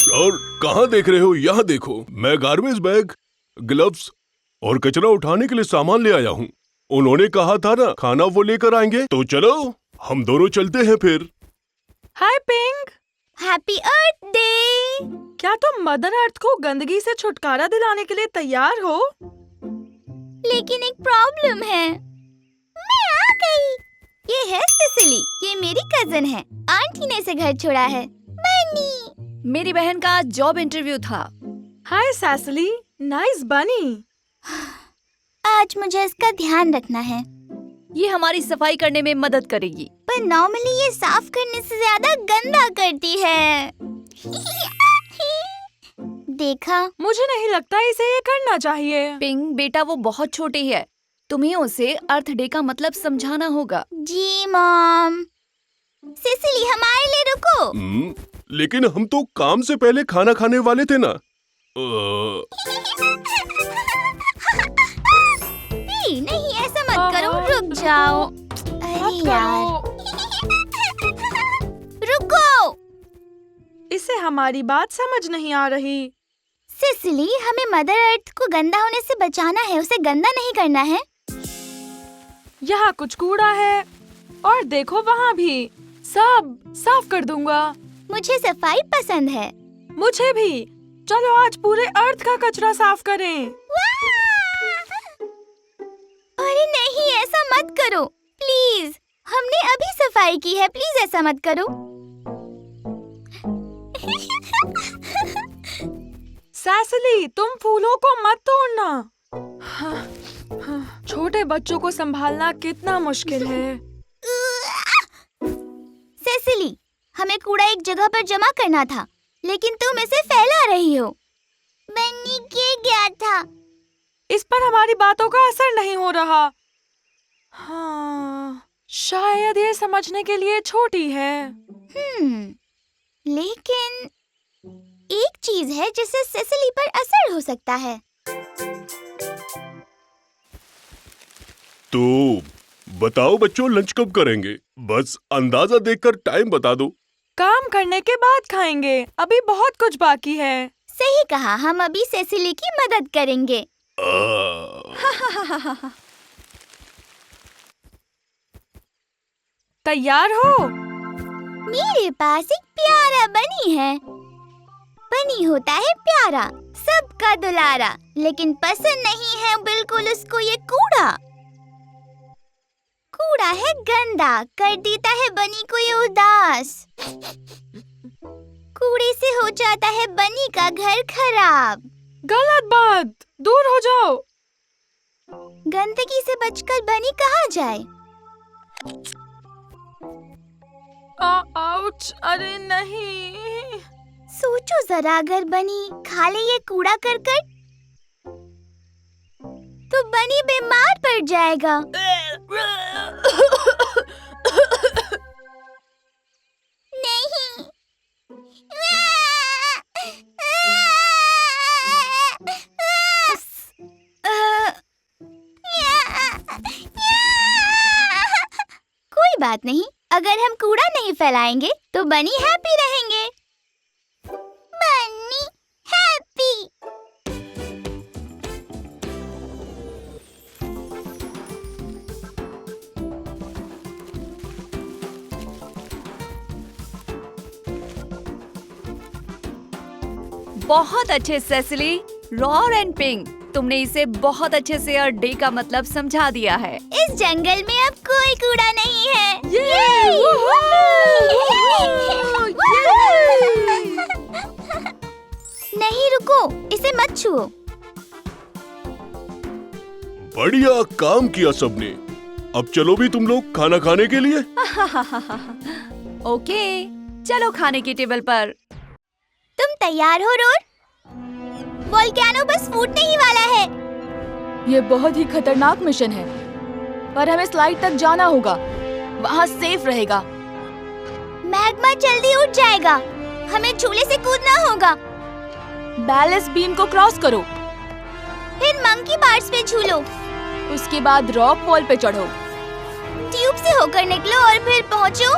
और कहाँ देख रहे हो? यहाँ देखो, मैं गार्बेज बैग, ग्लव्स और कचरा उठाने के लिए सामान ले आया हूँ। उन्होंने कहा था ना खाना वो लेकर आएंगे, तो चलो हम दोनों चलते हैं फिर। हाय पिंक, हैप्पी अर्थ डे। क्या तुम मदर अर्थ को गंदगी से छुटकारा दिलाने के लिए तैयार हो? लेकिन एक प्रॉब्लम है। मैं आ गई। ये है सिसिली, ये मेरी कजन है। आंटी ने इसे घर छोड़ा है। बनी, मेरी बहन का जॉब इंटरव्यू था। हाय सैसली, नाइस बनी। आज मुझे इसका ध्यान रखना है। ये हमारी सफाई करने में मदद करेगी। पर नॉर्मली ये साफ करने से ज्यादा गंदा करती है। देखा? मुझे नहीं लगता इसे ये करना चाहिए। पिंक बेटा, वो बहुत छोटी है, तुम्हें उसे अर्थ डे का मतलब समझाना होगा। जी मॉम। सिसिली, हमारे लिए रुको। लेकिन हम तो काम से पहले खाना खाने वाले थे ना। नहीं, ऐसा मत करो, रुक जाओ। अरे यार, रुको। इसे हमारी बात समझ नहीं आ रही। सिसिली, हमें मदर अर्थ को गंदा होने से बचाना है, उसे गंदा नहीं करना है। यहाँ कुछ कूड़ा है और देखो वहाँ भी। सब साफ कर दूंगा। मुझे सफाई पसंद है। मुझे भी। चलो आज पूरे अर्थ का कचरा साफ करें। अरे नहीं, ऐसा मत करो प्लीज। हमने अभी सफाई की है, प्लीज ऐसा मत करो। सैसली, तुम फूलों को मत तोड़ना। छोटे बच्चों को संभालना कितना मुश्किल है। सेसिली, हमें कूड़ा एक जगह पर जमा करना था, लेकिन तुम इसे फैला रही हो। बन्नी गिर गया था। इस पर हमारी बातों का असर नहीं हो रहा। हाँ, शायद ये समझने के लिए छोटी है। लेकिन एक चीज है जिससे सेसिली पर असर हो सकता है। तो बताओ बच्चों, लंच कब करेंगे? बस अंदाजा देखकर टाइम बता दो। काम करने के बाद खाएंगे, अभी बहुत कुछ बाकी है। सही कहा, हम अभी सेसिली की मदद करेंगे। तैयार हो? मेरे पास एक प्यारा बनी है। बनी होता है प्यारा, सबका दुलारा, लेकिन पसंद नहीं है बिल्कुल उसको ये कूड़ा। कूड़ा है गंदा, कर देता है बनी को ये उदास। कूड़े से हो जाता है बनी का घर खराब। गलत बात, दूर हो जाओ। गंदगी से बचकर बनी कहाँ जाए? आउच, अरे नहीं। सोचो जरा, अगर बनी खा ले ये कूड़ा करकट तो बनी बीमार पड़ जाएगा। नहीं। कोई बात नहीं, अगर हम कूड़ा नहीं फैलाएंगे तो बनी हैप्पी रहेंगे। बनी हैप्पी। बहुत अच्छे सेसिली, रॉर एंड पिंक, तुमने इसे बहुत अच्छे से अर्थ डे का मतलब समझा दिया है। इस जंगल में अब कोई कूड़ा नहीं है। नहीं रुको, इसे मत छुओ। बढ़िया काम किया सबने। अब चलो भी तुम लोग खाना खाने के लिए। ओके, चलो खाने की टेबल पर। तुम तैयार हो रोर? वोल्केनो बस फूटने ही वाला है। ये बहुत ही खतरनाक मिशन है, पर हमें स्लाइड तक जाना होगा, वहाँ सेफ रहेगा। मैग्मा जल्दी उठ जाएगा, हमें झूले से कूदना होगा। बैलेंस बीम को क्रॉस करो, फिर मंकी बार्स पे झूलो, उसके बाद रॉक वॉल पे चढ़ो, ट्यूब से होकर निकलो और फिर पहुंचो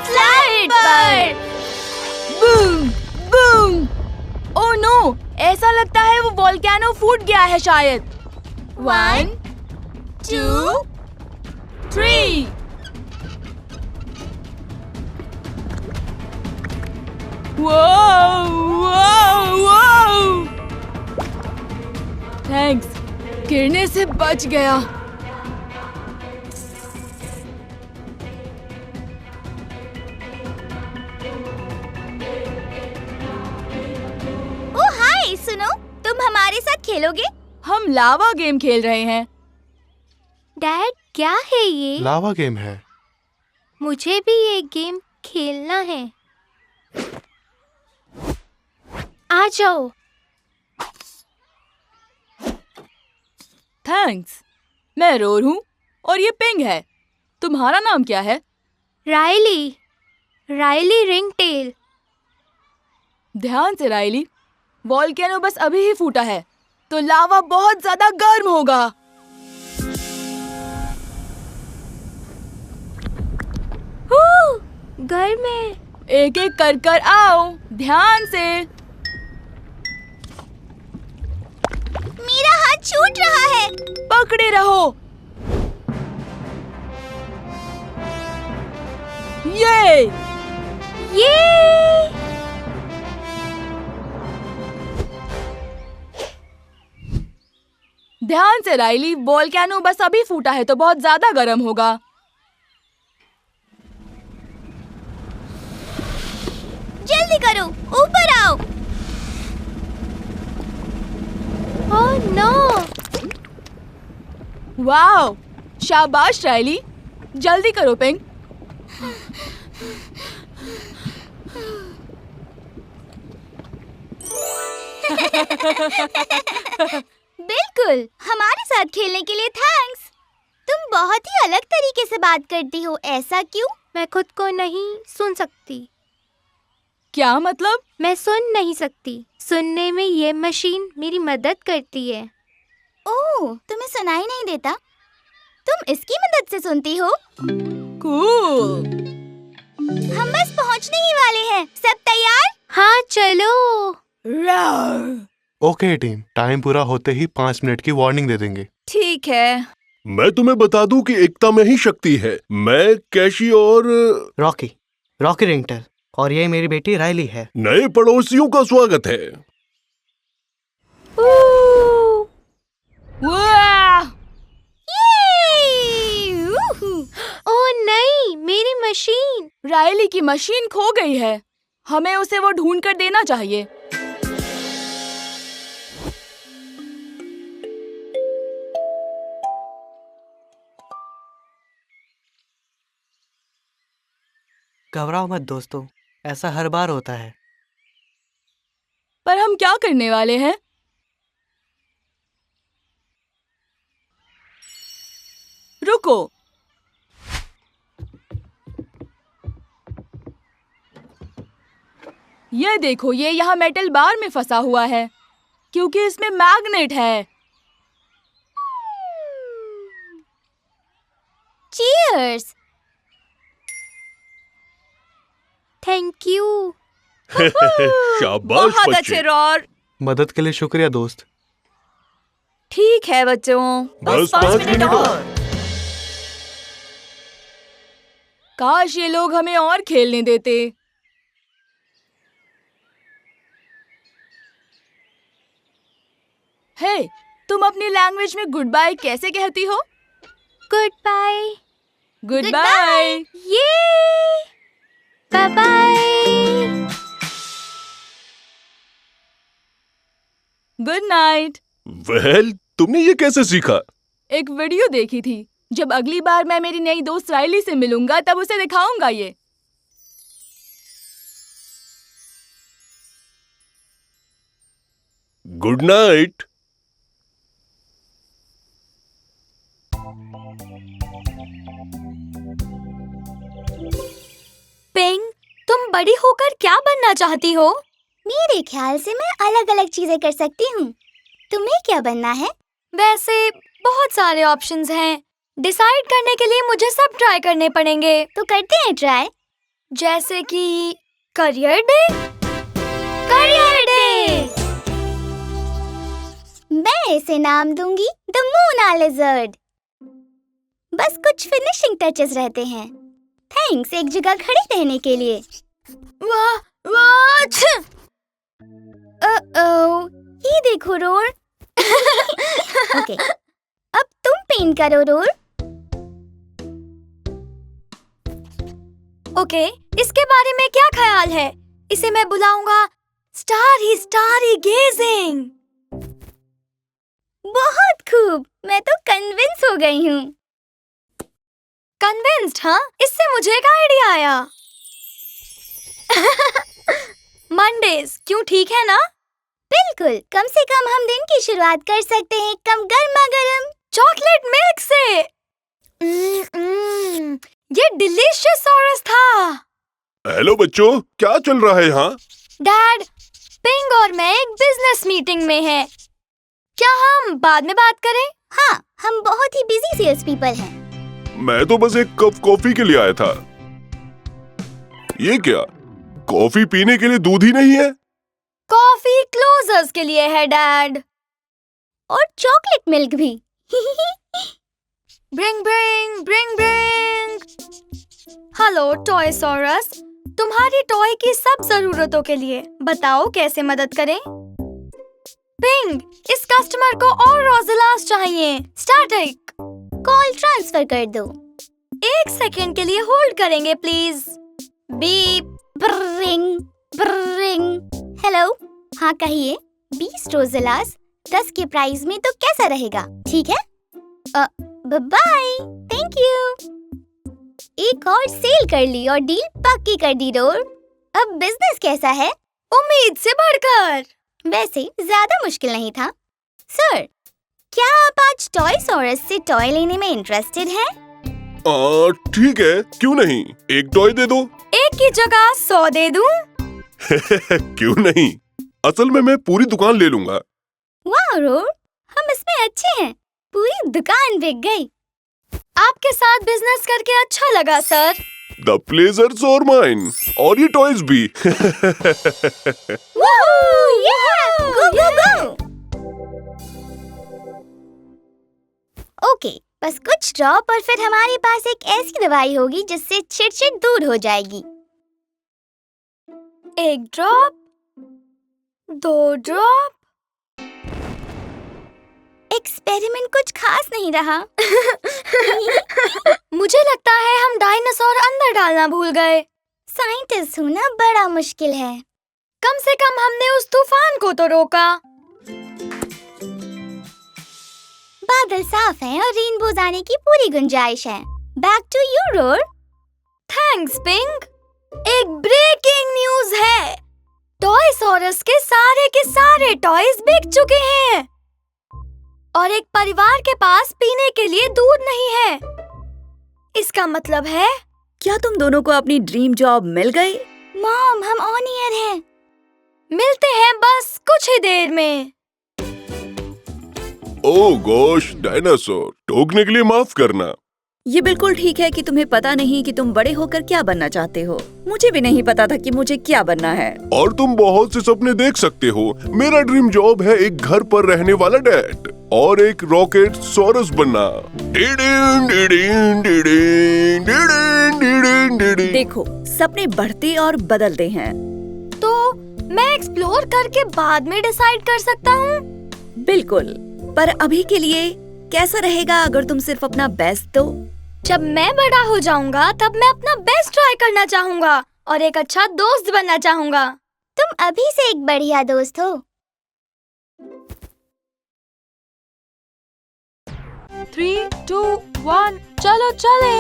स्लाइड पर। Boom boom. ऐसा लगता है वो वोल्केनो फूट गया है शायद। 1, 2, 3। थैंक्स, गिरने से बच गया। ओ हाय, सुनो, तुम हमारे साथ खेलोगे? हम लावा गेम खेल रहे हैं। डैड, क्या है ये? लावा गेम है। मुझे भी ये गेम खेलना है। आ जाओ। थैंक्स। मैं रोर हूँ और ये पिंग है। तुम्हारा नाम क्या है? Riley, Riley Ringtail. ध्यान से राइली, वोल्केनो बस अभी ही फूटा है, तो लावा बहुत ज्यादा गर्म होगा। गर्म है। एक एक कर कर आओ, ध्यान से। मेरा हाथ छूट रहा है। पकड़े रहो। ये ध्यान से राइली, वोल्केनो बस अभी फूटा है तो बहुत ज्यादा गर्म होगा। जल्दी करो, ऊपर आओ। Oh no. वाओ, शाबाश राइली, जल्दी करो पिंग। बिल्कुल, हमारे साथ खेलने के लिए थैंक्स। तुम बहुत ही अलग तरीके से बात करती हो, ऐसा क्यों? मैं खुद को नहीं सुन सकती। क्या मतलब? मैं सुन नहीं सकती। सुनने में ये मशीन मेरी मदद करती है। ओह, तुम्हें सुनाई नहीं देता? तुम इसकी मदद से सुनती हो? कूल। हम बस पहुंचने ही वाले हैं। सब तैयार? हाँ, चलो। ओके टीम, टाइम पूरा होते ही 5 मिनट की वार्निंग दे देंगे। ठीक है। मैं तुम्हें बता दूं कि एकता में ही शक्ति है। मैं, कैशी और रॉकी रिंगटेल, और ये मेरी बेटी राइली है। नए पड़ोसियों का स्वागत है। वाह! ओह नहीं, मेरी मशीन। राइली की मशीन खो गई है। हमें उसे वो ढूंढ कर देना चाहिए। घबराओ मत दोस्तों, ऐसा हर बार होता है। पर हम क्या करने वाले हैं? रुको, ये देखो, ये यहाँ मेटल बार में फंसा हुआ है क्योंकि इसमें मैग्नेट है। चीयर्स। Thank you. शाबाश बहुत बच्चे। अच्छे रॉर। मदद के लिए शुक्रिया दोस्त। ठीक है बच्चों, बस 5 5 मिनट मिनट और। काश ये लोग हमें और खेलने देते। हे, तुम अपनी लैंग्वेज में गुड बाय कैसे कहती हो? Good bye. Good bye. ये bye bye. Good night. Well, तुमने ये कैसे सीखा? एक वीडियो देखी थी। जब अगली बार मैं मेरी नई दोस्त राइली से मिलूंगा तब उसे दिखाऊंगा ये। Good night. पिंग, तुम बड़ी होकर क्या बनना चाहती हो? मेरे ख्याल से मैं अलग अलग चीजें कर सकती हूँ। तुम्हें क्या बनना है? वैसे बहुत सारे ऑप्शंस हैं। डिसाइड करने के लिए मुझे सब ट्राई करने पड़ेंगे। तो करते हैं ट्राई। जैसे कि करियर डे। Career day. मैं इसे नाम दूंगी द मोना लिजर्ड। बस कुछ फिनिशिंग टचेस रहते हैं। थैंक्स एक जगह खड़ी रहने के लिए। वाह वाह छ! ये देखो रोर। ओके, अब तुम पेंट करो रोर। ओके, इसके बारे में क्या ख्याल है? इसे मैं बुलाऊंगा स्टारी गेजिंग। बहुत खूब, मैं तो कन्विंस हो गई हूँ। कन्विंस्ड? हाँ, इससे मुझे एक आइडिया आया। मंडेज क्यों, ठीक है ना? बिल्कुल, कम से कम हम दिन की शुरुआत कर सकते हैं कम गर्मा गर्म चॉकलेट मिल्क से। ये डिलीशियस सॉरस था। हेलो बच्चों, क्या चल रहा है यहाँ? डैड, पिंग और मैं एक बिजनेस मीटिंग में हैं। क्या हम बाद में बात करें? हाँ, हम बहुत ही बिजी सेल्स पीपल हैं। मैं तो बस एक कप कॉफी के लिए आया था। ये क्या, कॉफी पीने के लिए दूध ही नहीं है? कॉफी क्लोजर्स के लिए है डैड। और चॉकलेट मिल्क भी। Bring bring bring bring. Hello toy sorus, तुम्हारी टॉय की सब जरूरतों के लिए बताओ कैसे मदद करें? पिंग, इस कस्टमर को और रोज़ेलास चाहिए। स्टैटिक, कॉल ट्रांसफर कर दो। 1 सेकेंड के लिए होल्ड करेंगे please. Beep. Bring bring. Hello, हाँ कहिए। 20 रोज़ेलास 10 के प्राइस में तो कैसा रहेगा? ठीक है, बाय, थैंक यू। एक और सेल कर ली और डील पक्की कर दी रोर। अब बिजनेस कैसा है? उम्मीद से बढ़कर। वैसे ज्यादा मुश्किल नहीं था। सर, क्या आप आज टॉय सॉरस से टॉय लेने में इंटरेस्टेड हैं? ठीक है, क्यों नहीं, एक टॉय दे दो। एक की जगह 100 दे दूं? क्यों नहीं, असल में मैं पूरी दुकान ले लूंगा। वाह रोर, हम इसमें अच्छे हैं। पूरी दुकान बिक गई। आपके साथ बिजनेस करके अच्छा लगा sir. The pleasures are mine, और ये टॉयज भी। गो गो गो। ओके, बस कुछ ड्रॉप और फिर हमारे पास एक ऐसी दवाई होगी जिससे चिड़चिड़ दूर हो जाएगी। 1 ड्रॉप, 2 ड्रॉप। एक्सपेरिमेंट कुछ खास नहीं रहा। मुझे लगता है हम डायनासोर अंदर डालना भूल गए। साइंटिस्ट होना बड़ा मुश्किल है। कम से कम हमने उस तूफान को तो रोका। बादल साफ हैं और रेनबोज आने की पूरी गुंजाइश है। Back to you Roar. Thanks Pink. एक ब्रेकिंग न्यूज है, टॉय सॉरस के सारे टॉयज बिक चुके हैं और एक परिवार के पास पीने के लिए दूध नहीं है। इसका मतलब है, क्या तुम दोनों को अपनी ड्रीम जॉब मिल गई? मॉम, हम ऑन एयर हैं। मिलते हैं बस कुछ ही देर में। ओह गॉश, डायनासोर, टोकने के लिए माफ करना। ये बिल्कुल ठीक है कि तुम्हें पता नहीं कि तुम बड़े होकर क्या बनना चाहते हो। मुझे भी नहीं पता था कि मुझे क्या बनना है। और तुम बहुत से सपने देख सकते हो। मेरा ड्रीम जॉब है एक घर पर रहने वाला डैड और एक रॉकेट सॉरस बनना। देखो, सपने बढ़ते और बदलते हैं। तो मैं एक्सप्लोर करके बाद में डिसाइड कर सकता हूँ। बिल्कुल, पर अभी के लिए कैसा रहेगा अगर तुम सिर्फ अपना बेस्ट दो? जब मैं बड़ा हो जाऊंगा तब मैं अपना बेस्ट ट्राई करना चाहूंगा और एक अच्छा दोस्त बनना चाहूंगा। तुम अभी से एक बढ़िया दोस्त हो। 3, 2, 1, चलो चले।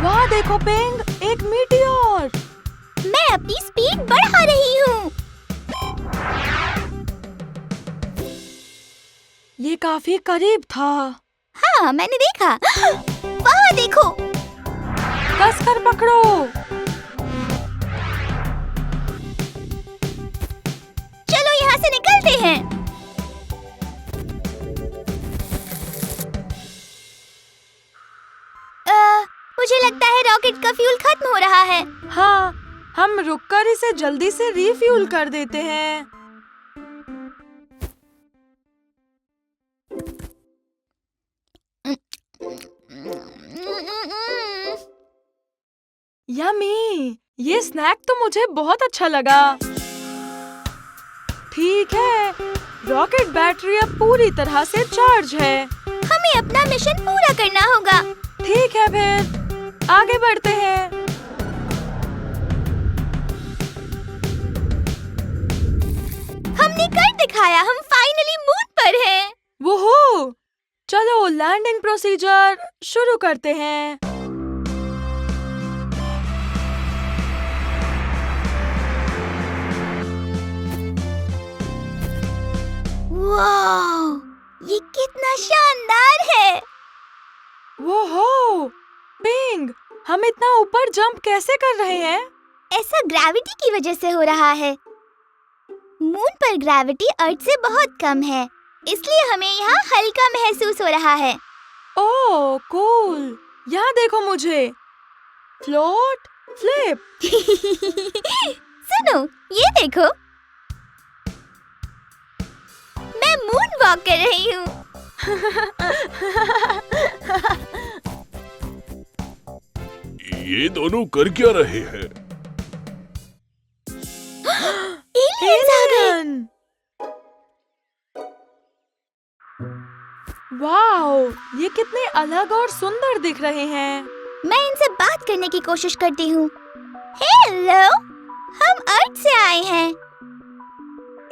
वाह देखो पिंग, एक मीटियोर। मैं अपनी स्पीड बढ़ा रही हूँ। ये काफी करीब था। हाँ, मैंने देखा। वहाँ देखो। कस कर पकड़ो। चलो यहाँ से निकलते हैं। मुझे लगता है रॉकेट का फ्यूल खत्म हो रहा है। हाँ, हम रुककर इसे जल्दी से रिफ्यूल कर देते हैं। यम्मी, ये स्नैक तो मुझे बहुत अच्छा लगा। ठीक है, रॉकेट बैटरी अब पूरी तरह से चार्ज है। हमें अपना मिशन पूरा करना होगा। ठीक है, फिर आगे बढ़ते हैं। हमने कर दिखाया, हम फाइनली मून पर हैं। वोहो! चलो लैंडिंग प्रोसीजर शुरू करते हैं। वाह, ये कितना शानदार है। वोहो! पिंग, हम इतना ऊपर जंप कैसे कर रहे हैं? ऐसा ग्रेविटी की वजह से हो रहा है। मून पर ग्रेविटी अर्थ से बहुत कम है, इसलिए हमें यहाँ हल्का महसूस हो रहा है। ओह, कूल! यहाँ देखो मुझे। Float, flip. सुनो, ये देखो, मैं मून वॉक कर रही हूँ। ये दोनों कर क्या रहे हैं? एलियंस आ गए। एलियन! वाओ, ये कितने अलग और सुंदर दिख रहे हैं। मैं इनसे बात करने की कोशिश करती हूँ। हेलो, हम अर्थ से आए हैं।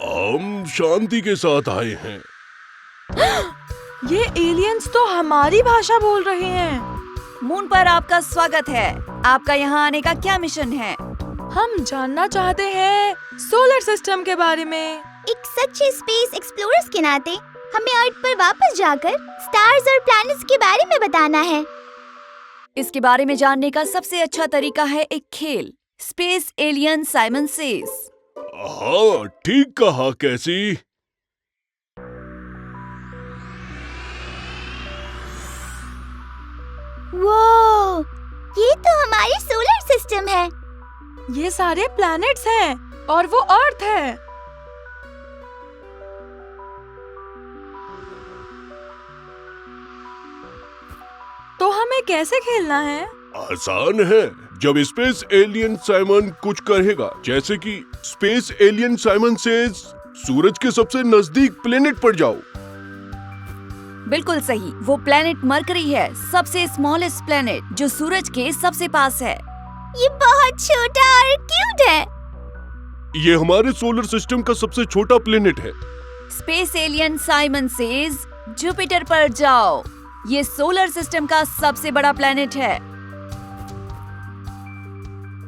हम शांति के साथ आए हैं। ये एलियंस तो हमारी भाषा बोल रहे हैं। मून पर आपका स्वागत है। आपका यहाँ आने का क्या मिशन है? हम जानना चाहते हैं सोलर सिस्टम के बारे में। एक सच्चे स्पेस एक्सप्लोरर्स के नाते हमें अर्थ पर वापस जाकर स्टार्स और प्लैनेट्स के बारे में बताना है। इसके बारे में जानने का सबसे अच्छा तरीका है एक खेल, स्पेस एलियन साइमन सेज। हाँ, ठीक कहा कैसी। वो, ये तो हमारी सोलर सिस्टम है। ये सारे प्लैनेट्स हैं और वो अर्थ है। तो हमें कैसे खेलना है? आसान है। जब स्पेस एलियन साइमन कुछ कहेगा, जैसे कि स्पेस एलियन साइमन सेज, सूरज के सबसे नजदीक प्लेनेट पर जाओ। बिल्कुल सही, वो प्लेनेट मरकरी है, सबसे स्मॉलेस्ट प्लेनेट जो सूरज के सबसे पास है। ये बहुत छोटा और क्यूट है। ये हमारे सोलर सिस्टम का सबसे छोटा प्लेनेट है। Space alien Simon says, Jupiter पर जाओ। ये सोलर सिस्टम का सबसे बड़ा प्लेनेट है।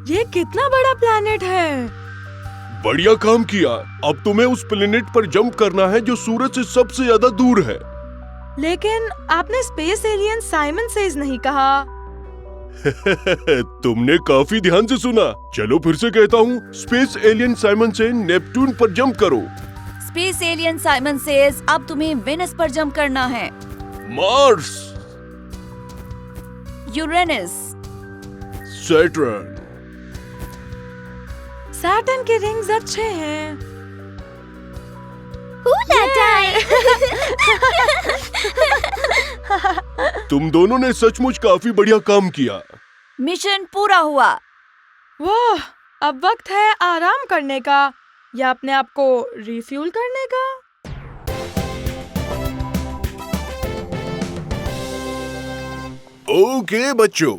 ये कितना बड़ा प्लैनेट है। बढ़िया काम किया। अब तुम्हें उस प्लेनेट पर जंप करना है जो सूरज से सबसे ज्यादा दूर है। लेकिन आपने स्पेस एलियन साइमन सेज नहीं कहा। तुमने काफी ध्यान से सुना। चलो फिर से कहता हूँ, स्पेस एलियन साइमन से नेपट्टून पर जंप करो। स्पेस एलियन साइमन सेज, अब तुम्हें वेनस पर जंप करना है। Mars, Uranus, Saturn. सैटर्न के रिंग्स अच्छे हैं। हूला टाइम। तुम दोनों ने सचमुच काफी बढ़िया काम किया। मिशन पूरा हुआ। वाह, अब वक्त है आराम करने का या अपने आप को रिफ्यूल करने का। ओके बच्चों,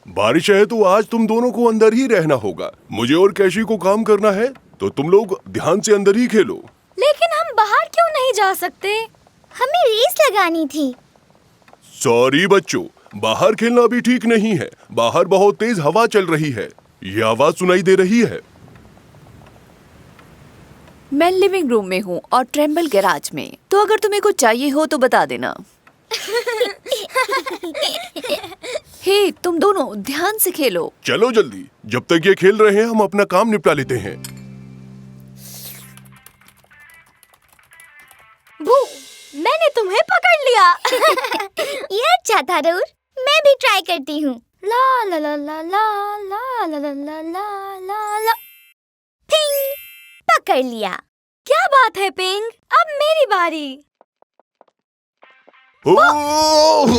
बारिश है तो आज तुम दोनों को अंदर ही रहना होगा। मुझे और कैशी को काम करना है, तो तुम लोग ध्यान से अंदर ही खेलो। लेकिन हम बाहर क्यों नहीं जा सकते? हमें रेस लगानी थी। सॉरी बच्चों, बाहर खेलना भी ठीक नहीं है। बाहर बहुत तेज हवा चल रही है। ये आवाज सुनाई दे रही है। मैं लिविंग रूम में हूँ और ट्रेम्बल गैराज में, तो अगर तुम्हें कुछ चाहिए हो तो बता देना। हे, तुम दोनों ध्यान से खेलो। चलो जल्दी, जब तक ये खेल रहे हैं हम अपना काम निपटा लेते हैं। वो, मैंने तुम्हें पकड़ लिया। ये अच्छा था राहुल, मैं भी ट्राई करती हूँ। ला ला ला कर लिया। क्या बात है पिंक, अब मेरी बारी। ओह!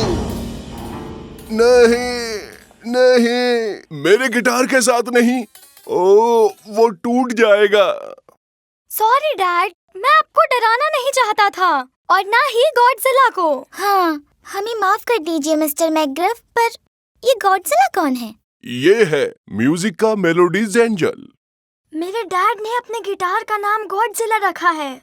नहीं, नहीं, मेरे गिटार के साथ नहीं। ओह, वो टूट जाएगा। सॉरी डैड, मैं आपको डराना नहीं चाहता था और ना ही गॉडजिला को। हाँ, हमें माफ कर दीजिए मिस्टर मैकग्रफ, पर ये गॉडजिला कौन है? ये है म्यूजिक का मेलोडीज एंजल। मेरे डैड ने अपने गिटार का नाम गॉडजिला रखा है।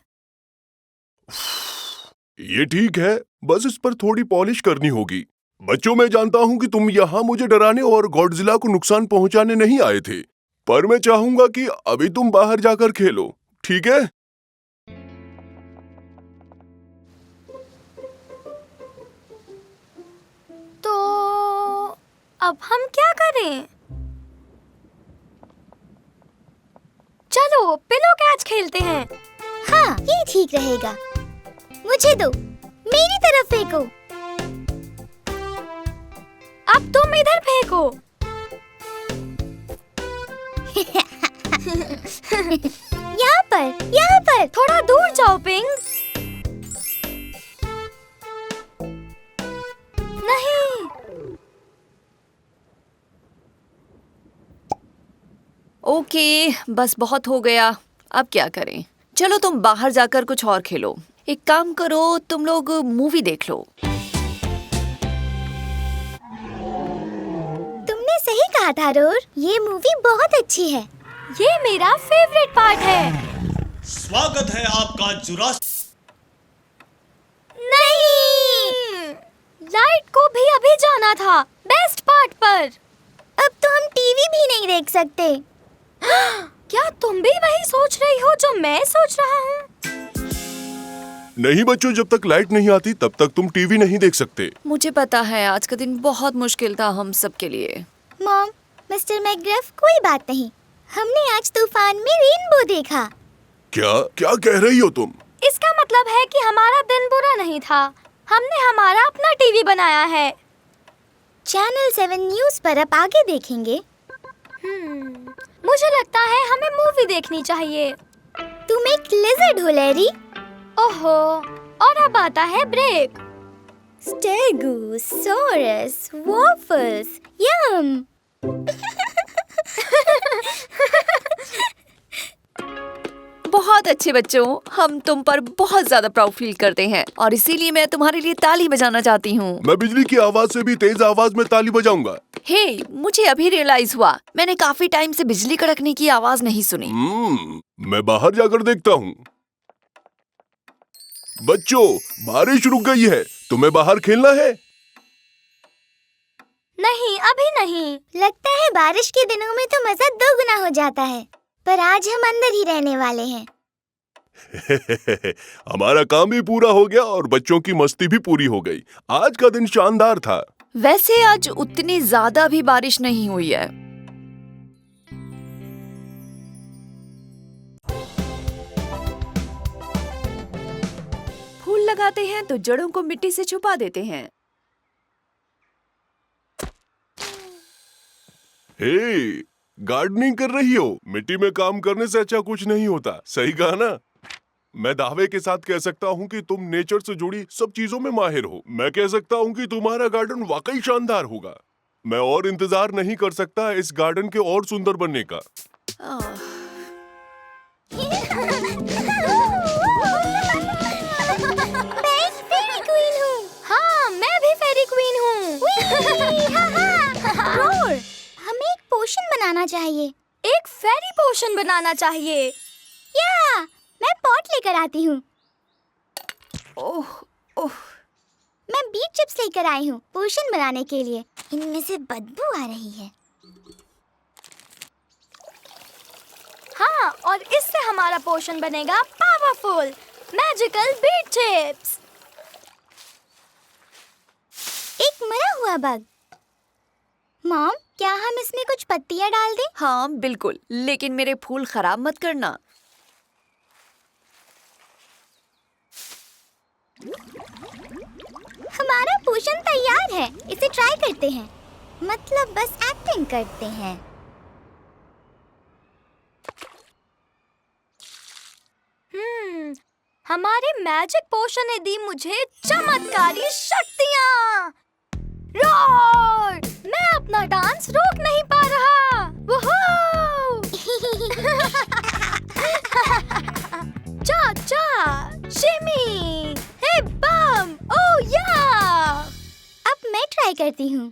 ये ठीक है, बस इस पर थोड़ी पॉलिश करनी होगी। बच्चों, मैं जानता हूँ कि तुम यहाँ मुझे डराने और गॉडजिला को नुकसान पहुँचाने नहीं आए थे, पर मैं चाहूंगा कि अभी तुम बाहर जाकर खेलो, ठीक है? तो अब हम क्या करें? चलो पिलो कैच खेलते हैं। हाँ, ये ठीक रहेगा। मुझे दो, मेरी तरफ फेंको। अब तुम इधर फेंको। यहाँ पर थोड़ा दूर जाओ पिंक। नहीं, ओके, बस बहुत हो गया। अब क्या करें? चलो तुम बाहर जाकर कुछ और खेलो। एक काम करो, तुम लोग मूवी देख लो। तुमने सही कहा था रोर, ये मूवी बहुत अच्छी है। ये मेरा फेवरेट पार्ट है। स्वागत है आपका नहीं, लाइट को भी अभी जाना था बेस्ट पार्ट पर। अब तो हम टीवी भी नहीं देख सकते। क्या तुम भी वही सोच रही हो जो मैं सोच रहा हूँ? नहीं बच्चों, जब तक लाइट नहीं आती तब तक तुम टीवी नहीं देख सकते। मुझे पता है आज का दिन बहुत मुश्किल था हम सब के लिए। मॉम, मिस्टर मैकग्रफ, कोई बात नहीं। हमने आज तूफान में रेनबो देखा। क्या क्या कह रही हो तुम? इसका मतलब है कि हमारा दिन बुरा नहीं था। हमने हमारा अपना टीवी बनाया है। चैनल 7 न्यूज़ पर अब आगे देखेंगे। मुझे लगता है हमें मूवी देखनी चाहिए। तुम एक लिजर्ड हो लैरी। ओहो, और अब आता है ब्रेक। स्टेगोसॉरस वॉफल्स, यम। बहुत अच्छे बच्चों, हम तुम पर बहुत ज्यादा प्राउड फील करते हैं और इसीलिए मैं तुम्हारे लिए ताली बजाना चाहती हूँ। मैं बिजली की आवाज से भी तेज आवाज में ताली बजाऊंगा। हे, मुझे अभी रियलाइज हुआ, मैंने काफी टाइम से बिजली कड़कने की आवाज नहीं सुनी। मैं बाहर जाकर देखता हूँ। बच्चों, बारिश रुक गई है, तुम्हें बाहर खेलना है? नहीं, अभी नहीं। लगता है बारिश के दिनों में तो मजा दोगुना हो जाता है, पर आज हम अंदर ही रहने वाले हैं। हमारा काम भी पूरा हो गया और बच्चों की मस्ती भी पूरी हो गई। आज का दिन शानदार था। वैसे आज उतनी ज्यादा भी बारिश नहीं हुई है। फूल लगाते हैं तो जड़ों को मिट्टी से छुपा देते हैं। हे, गार्डनिंग कर रही हो? मिट्टी में काम करने से अच्छा कुछ नहीं होता, सही कहा ना? मैं दावे के साथ कह सकता हूँ कि तुम नेचर से जुड़ी सब चीजों में माहिर हो। मैं कह सकता हूँ कि तुम्हारा गार्डन वाकई शानदार होगा। मैं और इंतजार नहीं कर सकता इस गार्डन के और सुंदर बनने का। मैं एक फेरी क्वीन हूँ। हाँ, मैं भी फेरी क्वीन हूँ। रोर, हमें एक पोशन बनाना चाहिए। एक फेरी पोशन बनाना चाहिए। या, मैं पॉट लेकर आती हूँ। ओह ओह, मैं बीट चिप्स लेकर आई हूँ पोशन बनाने के लिए। इनमें से बदबू आ रही है। हाँ, और इससे हमारा पोशन बनेगा पावरफुल मैजिकल बीट चिप्स। एक मरा हुआ बग। मॉम, क्या हम इसमें कुछ पत्तियाँ डाल दें? हाँ बिल्कुल, लेकिन मेरे फूल खराब मत करना। हमारा पोशन तैयार है, इसे ट्राई करते हैं। मतलब बस एक्टिंग करते हैं। हमारे मैजिक पोशन ने दी मुझे चमत्कारी शक्तियाँ। रोर! मैं अपना डांस रोक नहीं पा रहा। वूहू! चा चा, शिमी, हे बम, ओह या! अब मैं ट्राई करती हूँ।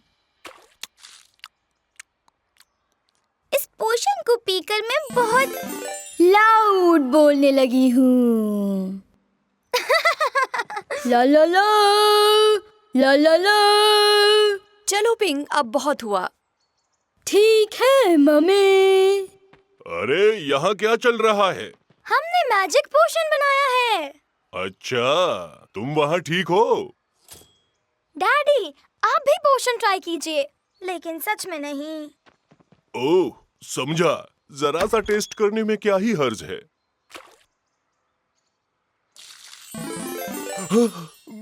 इस पोशन को पीकर मैं बहुत लाउड बोलने लगी हूँ। ला ला ला, ला ला ला। चलो पिंग, अब बहुत हुआ। ठीक है मम्मी। अरे यहाँ क्या चल रहा है? हमने मैजिक पोशन बनाया है। अच्छा, तुम वहाँ ठीक हो? डैडी, आप भी पोशन ट्राई कीजिए, लेकिन सच में नहीं। ओह, समझा। जरा सा टेस्ट करने में क्या ही हर्ज है।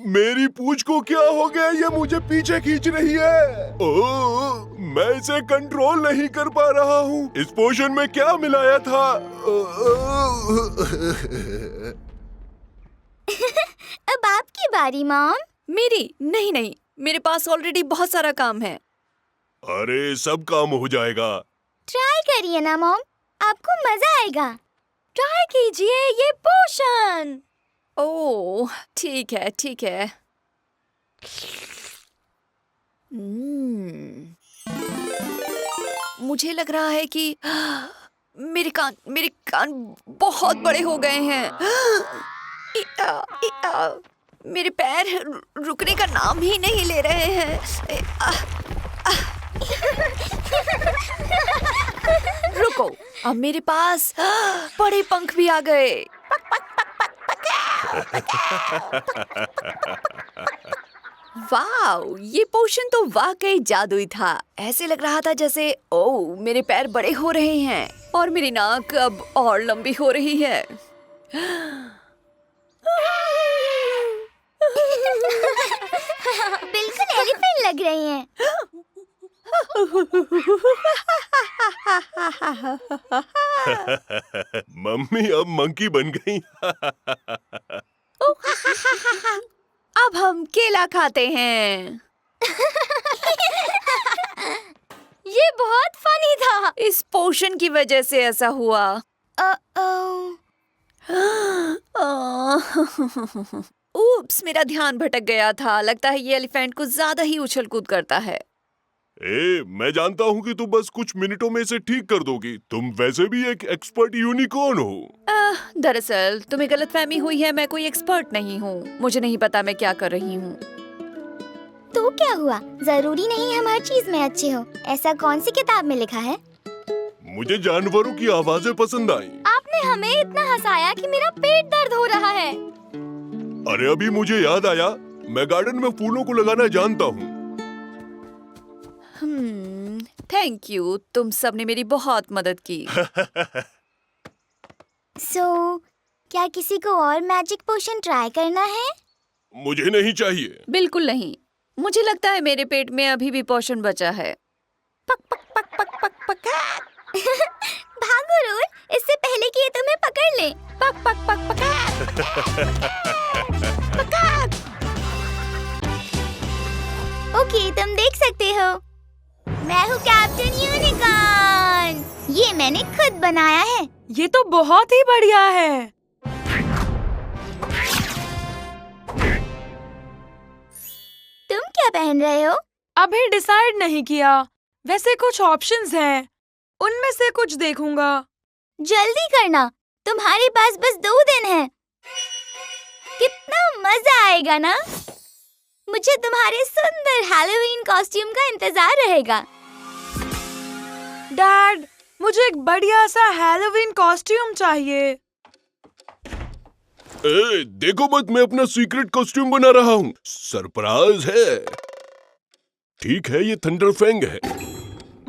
मेरी पूंछ को क्या हो गया? ये मुझे पीछे खींच रही है। ओह, मैं इसे कंट्रोल नहीं कर पा रहा हूँ। इस पोशन में क्या मिलाया था? अब आपकी बारी मॉम। मेरी? नहीं नहीं, मेरे पास ऑलरेडी बहुत सारा काम है। अरे, सब काम हो जाएगा। ट्राई करिए ना मॉम, आपको मजा आएगा। ट्राई कीजिए ये पोशन। ओह, ठीक है ठीक है। मुझे लग रहा है कि मेरे कान बहुत बड़े हो गए हैं। मेरे पैर रुकने का नाम ही नहीं ले रहे हैं। रुको, अब मेरे पास बड़े पंख भी आ गए। वाओ, ये पोशन तो वाकई जादुई था। ऐसे लग रहा था जैसे ओह, मेरे पैर बड़े हो रहे हैं और मेरी नाक अब और लंबी हो रही है। बिल्कुल एलिफेंट लग रही हैं। मम्मी अब मंकी बन गई। अब हम केला खाते हैं। ये बहुत फनी था। इस पोशन की वजह से ऐसा हुआ। उप्स, मेरा ध्यान भटक गया था। लगता है ये एलिफेंट कुछ ज्यादा ही उछल कूद करता है। मैं जानता हूँ कि तुम बस कुछ मिनटों में इसे ठीक कर दोगी। तुम वैसे भी एक एक्सपर्ट यूनिकॉर्न हो। दरअसल तुम्हें गलतफहमी हुई है, मैं कोई एक्सपर्ट नहीं हूँ। मुझे नहीं पता मैं क्या कर रही हूँ। तो क्या हुआ? जरूरी नहीं हम हर चीज में अच्छे हो। ऐसा कौन सी किताब में लिखा है? मुझे जानवरों की आवाजें पसंद आई। आपने हमें इतना हंसाया कि मेरा पेट दर्द हो रहा है। अरे, अभी मुझे याद आया, मैं गार्डन में फूलों को लगाना जानता हूँ। थैंक यू, तुम सबने मेरी बहुत मदद की। क्या किसी को और मैजिक पोशन ट्राई करना है? मुझे नहीं चाहिए। बिल्कुल नहीं। मुझे लगता है मेरे पेट में अभी भी पोशन बचा है। पक पक पक पक पक पक। भागो रोल, इससे पहले कि ये तुम्हें पकड़ ले। पक पक पक पक। ओके, तुम देख सकते हो। मैं हूँ कैप्टन यूनिकॉर्न। ये मैंने खुद बनाया है। ये तो बहुत ही बढ़िया है। तुम क्या पहन रहे हो? अभी डिसाइड नहीं किया। वैसे कुछ ऑप्शंस हैं, उनमें से कुछ देखूंगा। जल्दी करना, तुम्हारे पास बस 2 दिन है। कितना मजा आएगा ना। मुझे तुम्हारे सुंदर हैलोवीन कॉस्ट्यूम का इंतजार रहेगा। डैड, मुझे एक बढ़िया सा हैलोवीन कॉस्ट्यूम चाहिए। देखो मत, मैं अपना सीक्रेट कॉस्ट्यूम बना रहा हूँ। सरप्राइज है। ठीक है, ये थंडरफैंग है।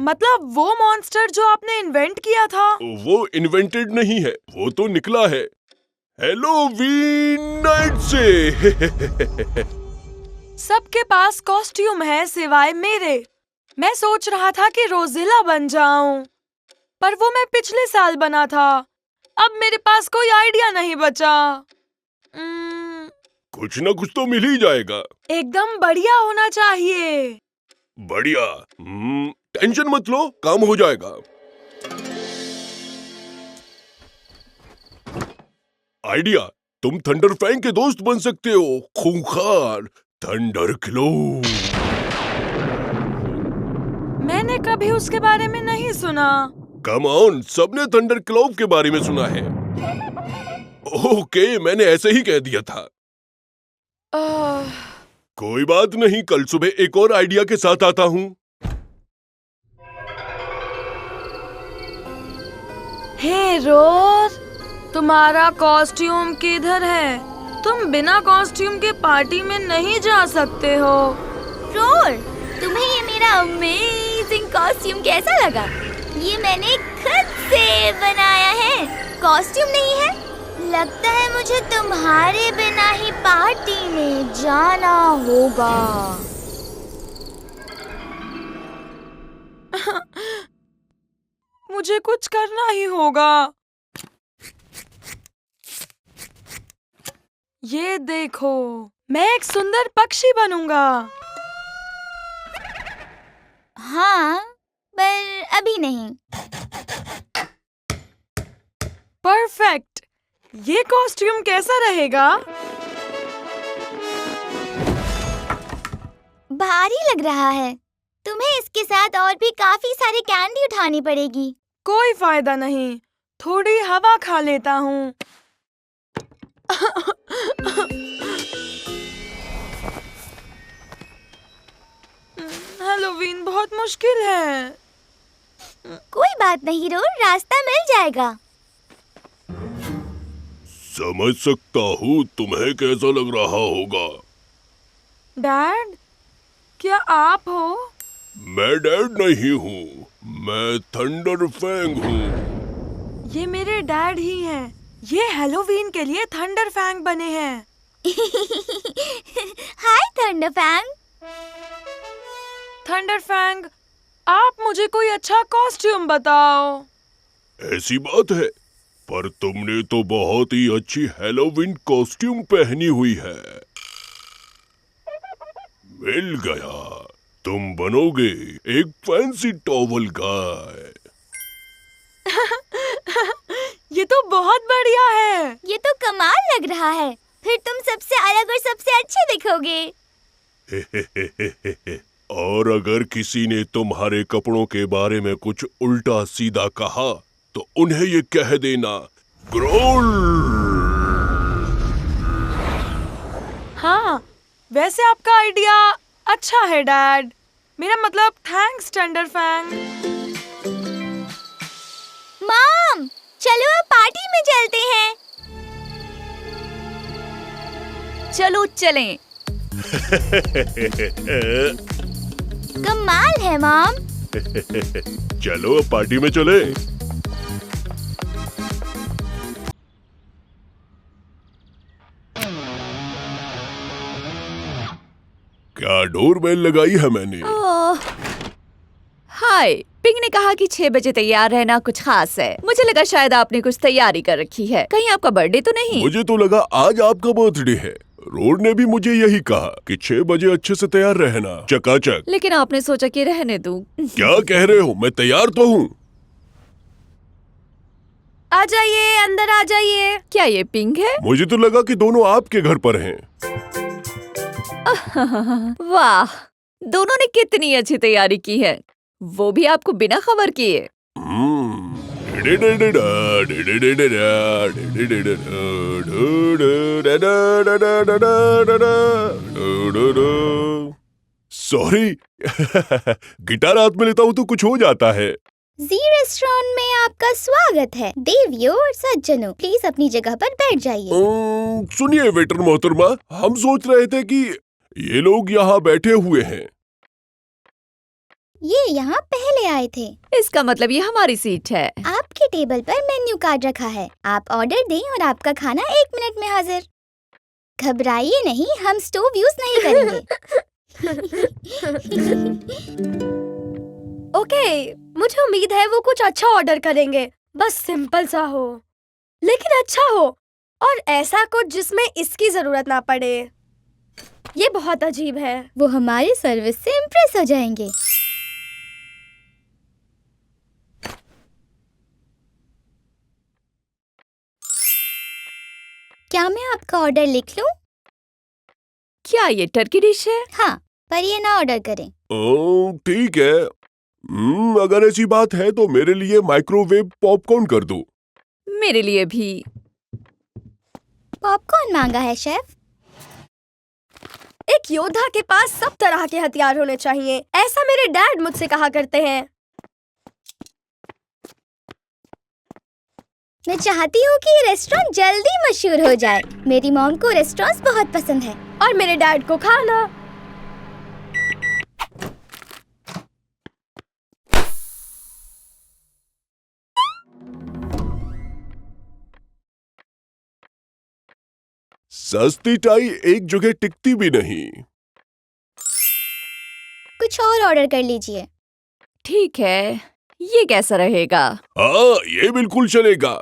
मतलब वो मॉन्स्टर जो आपने इन्वेंट किया था? वो इन्वेंटेड नहीं है, वो तो निकला है हैलोवीन नाइट से। सबके पास कॉस्ट्यूम है सिवाय मेरे। मैं सोच रहा था कि रोज़िला बन जाऊं, पर वो मैं पिछले साल बना था। अब मेरे पास कोई आइडिया नहीं बचा। कुछ ना कुछ तो मिल ही जाएगा। एकदम बढ़िया होना चाहिए। बढ़िया। टेंशन मत लो, काम हो जाएगा। आइडिया, तुम थंडर फैंग के दोस्त बन सकते हो। खूंखार थंडर क्लो। मैंने कभी उसके बारे में नहीं सुना। कम ऑन, सबने थंडर क्लॉव के बारे में सुना है। ओके, मैंने ऐसे ही कह दिया था। कोई बात नहीं, कल सुबह एक और आइडिया के साथ आता हूँ। हे रोज, तुम्हारा कॉस्ट्यूम किधर है? तुम बिना कॉस्ट्यूम के पार्टी में नहीं जा सकते हो। रोर, तुम्हें ये मेरा अमेजिंग कॉस्ट्यूम कैसा लगा? ये मैंने खुद से बनाया है। कॉस्ट्यूम नहीं है? लगता है मुझे तुम्हारे बिना ही पार्टी में जाना होगा। मुझे कुछ करना ही होगा। ये देखो, मैं एक सुंदर पक्षी बनूंगा। हाँ, पर अभी नहीं। परफेक्ट। ये कॉस्ट्यूम कैसा रहेगा? भारी लग रहा है। तुम्हें इसके साथ और भी काफी सारी कैंडी उठानी पड़ेगी। कोई फायदा नहीं, थोड़ी हवा खा लेता हूँ। हैलोवीन बहुत मुश्किल है। कोई बात नहीं रोर, रास्ता मिल जाएगा। समझ सकता हूँ तुम्हें कैसा लग रहा होगा। डैड, क्या आप हो? मैं डैड नहीं हूँ, मैं थंडर फैंग हूँ। ये मेरे डैड ही हैं। ये हैलोवीन के लिए थंडर फैंग बने हैं। हाय थंडर फैंग। थंडर फैंग, आप मुझे कोई अच्छा कॉस्ट्यूम बताओ। ऐसी बात है, पर तुमने तो बहुत ही अच्छी हैलोवीन कॉस्ट्यूम पहनी हुई है। मिल गया, तुम बनोगे एक फैंसी टॉवल गाय। ये तो बहुत बढ़िया है। ये तो कमाल लग रहा है। फिर तुम सबसे अलग और सबसे अच्छे दिखोगे। और अगर किसी ने तुम्हारे कपड़ों के बारे में कुछ उल्टा सीधा कहा तो उन्हें ये कह देना, ग्रोल। हाँ, वैसे आपका आइडिया अच्छा है डैड। मेरा मतलब थैंक्स थंडर फैंग। मॉम, चलो अब पार्टी में चलते हैं। चलो चलें। कमाल है मॉम। चलो अब पार्टी में चले। क्या डोरबेल लगाई है मैंने? हाय, पिंक ने कहा कि 6 बजे तैयार रहना कुछ खास है। मुझे लगा शायद आपने कुछ तैयारी कर रखी है। कहीं आपका बर्थडे तो नहीं? मुझे तो लगा आज आपका बर्थडे है। रोड ने भी मुझे यही कहा कि 6 बजे अच्छे से तैयार रहना, चकाचक। लेकिन आपने सोचा कि रहने दूं। क्या कह रहे हो? मैं तैयार तो हूँ। आ जाइए, अंदर आ जाइए। क्या ये पिंक है? मुझे तो लगा कि दोनों आपके घर पर हैं। वाह, दोनों ने कितनी अच्छी तैयारी की है, वो भी आपको बिना खबर किए। सॉरी। गिटार हाथ में लेता हूँ तो कुछ हो जाता है। जी रेस्टोरेंट में आपका स्वागत है। देवियों और सज्जनों, प्लीज अपनी जगह पर बैठ जाइए। सुनिए वेटर मोहतरमा, हम सोच रहे थे कि ये लोग यहाँ बैठे हुए हैं। ये यहाँ पहले आए थे। इसका मतलब ये हमारी सीट है। आपके टेबल पर मेन्यू कार्ड रखा है। आप ऑर्डर दें और आपका खाना 1 मिनट में हाजिर। घबराइए नहीं, हम स्टोव यूज नहीं करेंगे। ओके, मुझे उम्मीद है वो कुछ अच्छा ऑर्डर करेंगे। बस सिंपल सा हो, लेकिन अच्छा हो। और ऐसा कुछ जिसमें इसकी जरूरत ना पड़े। ये बहुत अजीब है। वो हमारी सर्विस से इम्प्रेस हो जाएंगे। क्या मैं आपका ऑर्डर लिख लूं? क्या ये टर्की डिश है? हाँ, पर ये ना ऑर्डर करें। ठीक है। अगर ऐसी बात है तो मेरे लिए माइक्रोवेव पॉपकॉर्न कर दो। मेरे लिए भी। पॉपकॉर्न मांगा है शेफ। एक योद्धा के पास सब तरह के हथियार होने चाहिए, ऐसा मेरे डैड मुझसे कहा करते हैं। मैं चाहती हूँ कि ये रेस्टोरेंट जल्दी मशहूर हो जाए। मेरी मॉम को रेस्टोरेंट्स बहुत पसंद है और मेरे डैड को खाना। सस्ती टाई एक जगह टिकती भी नहीं। कुछ और ऑर्डर कर लीजिए। ठीक है, ये कैसा रहेगा? हाँ, ये बिल्कुल चलेगा।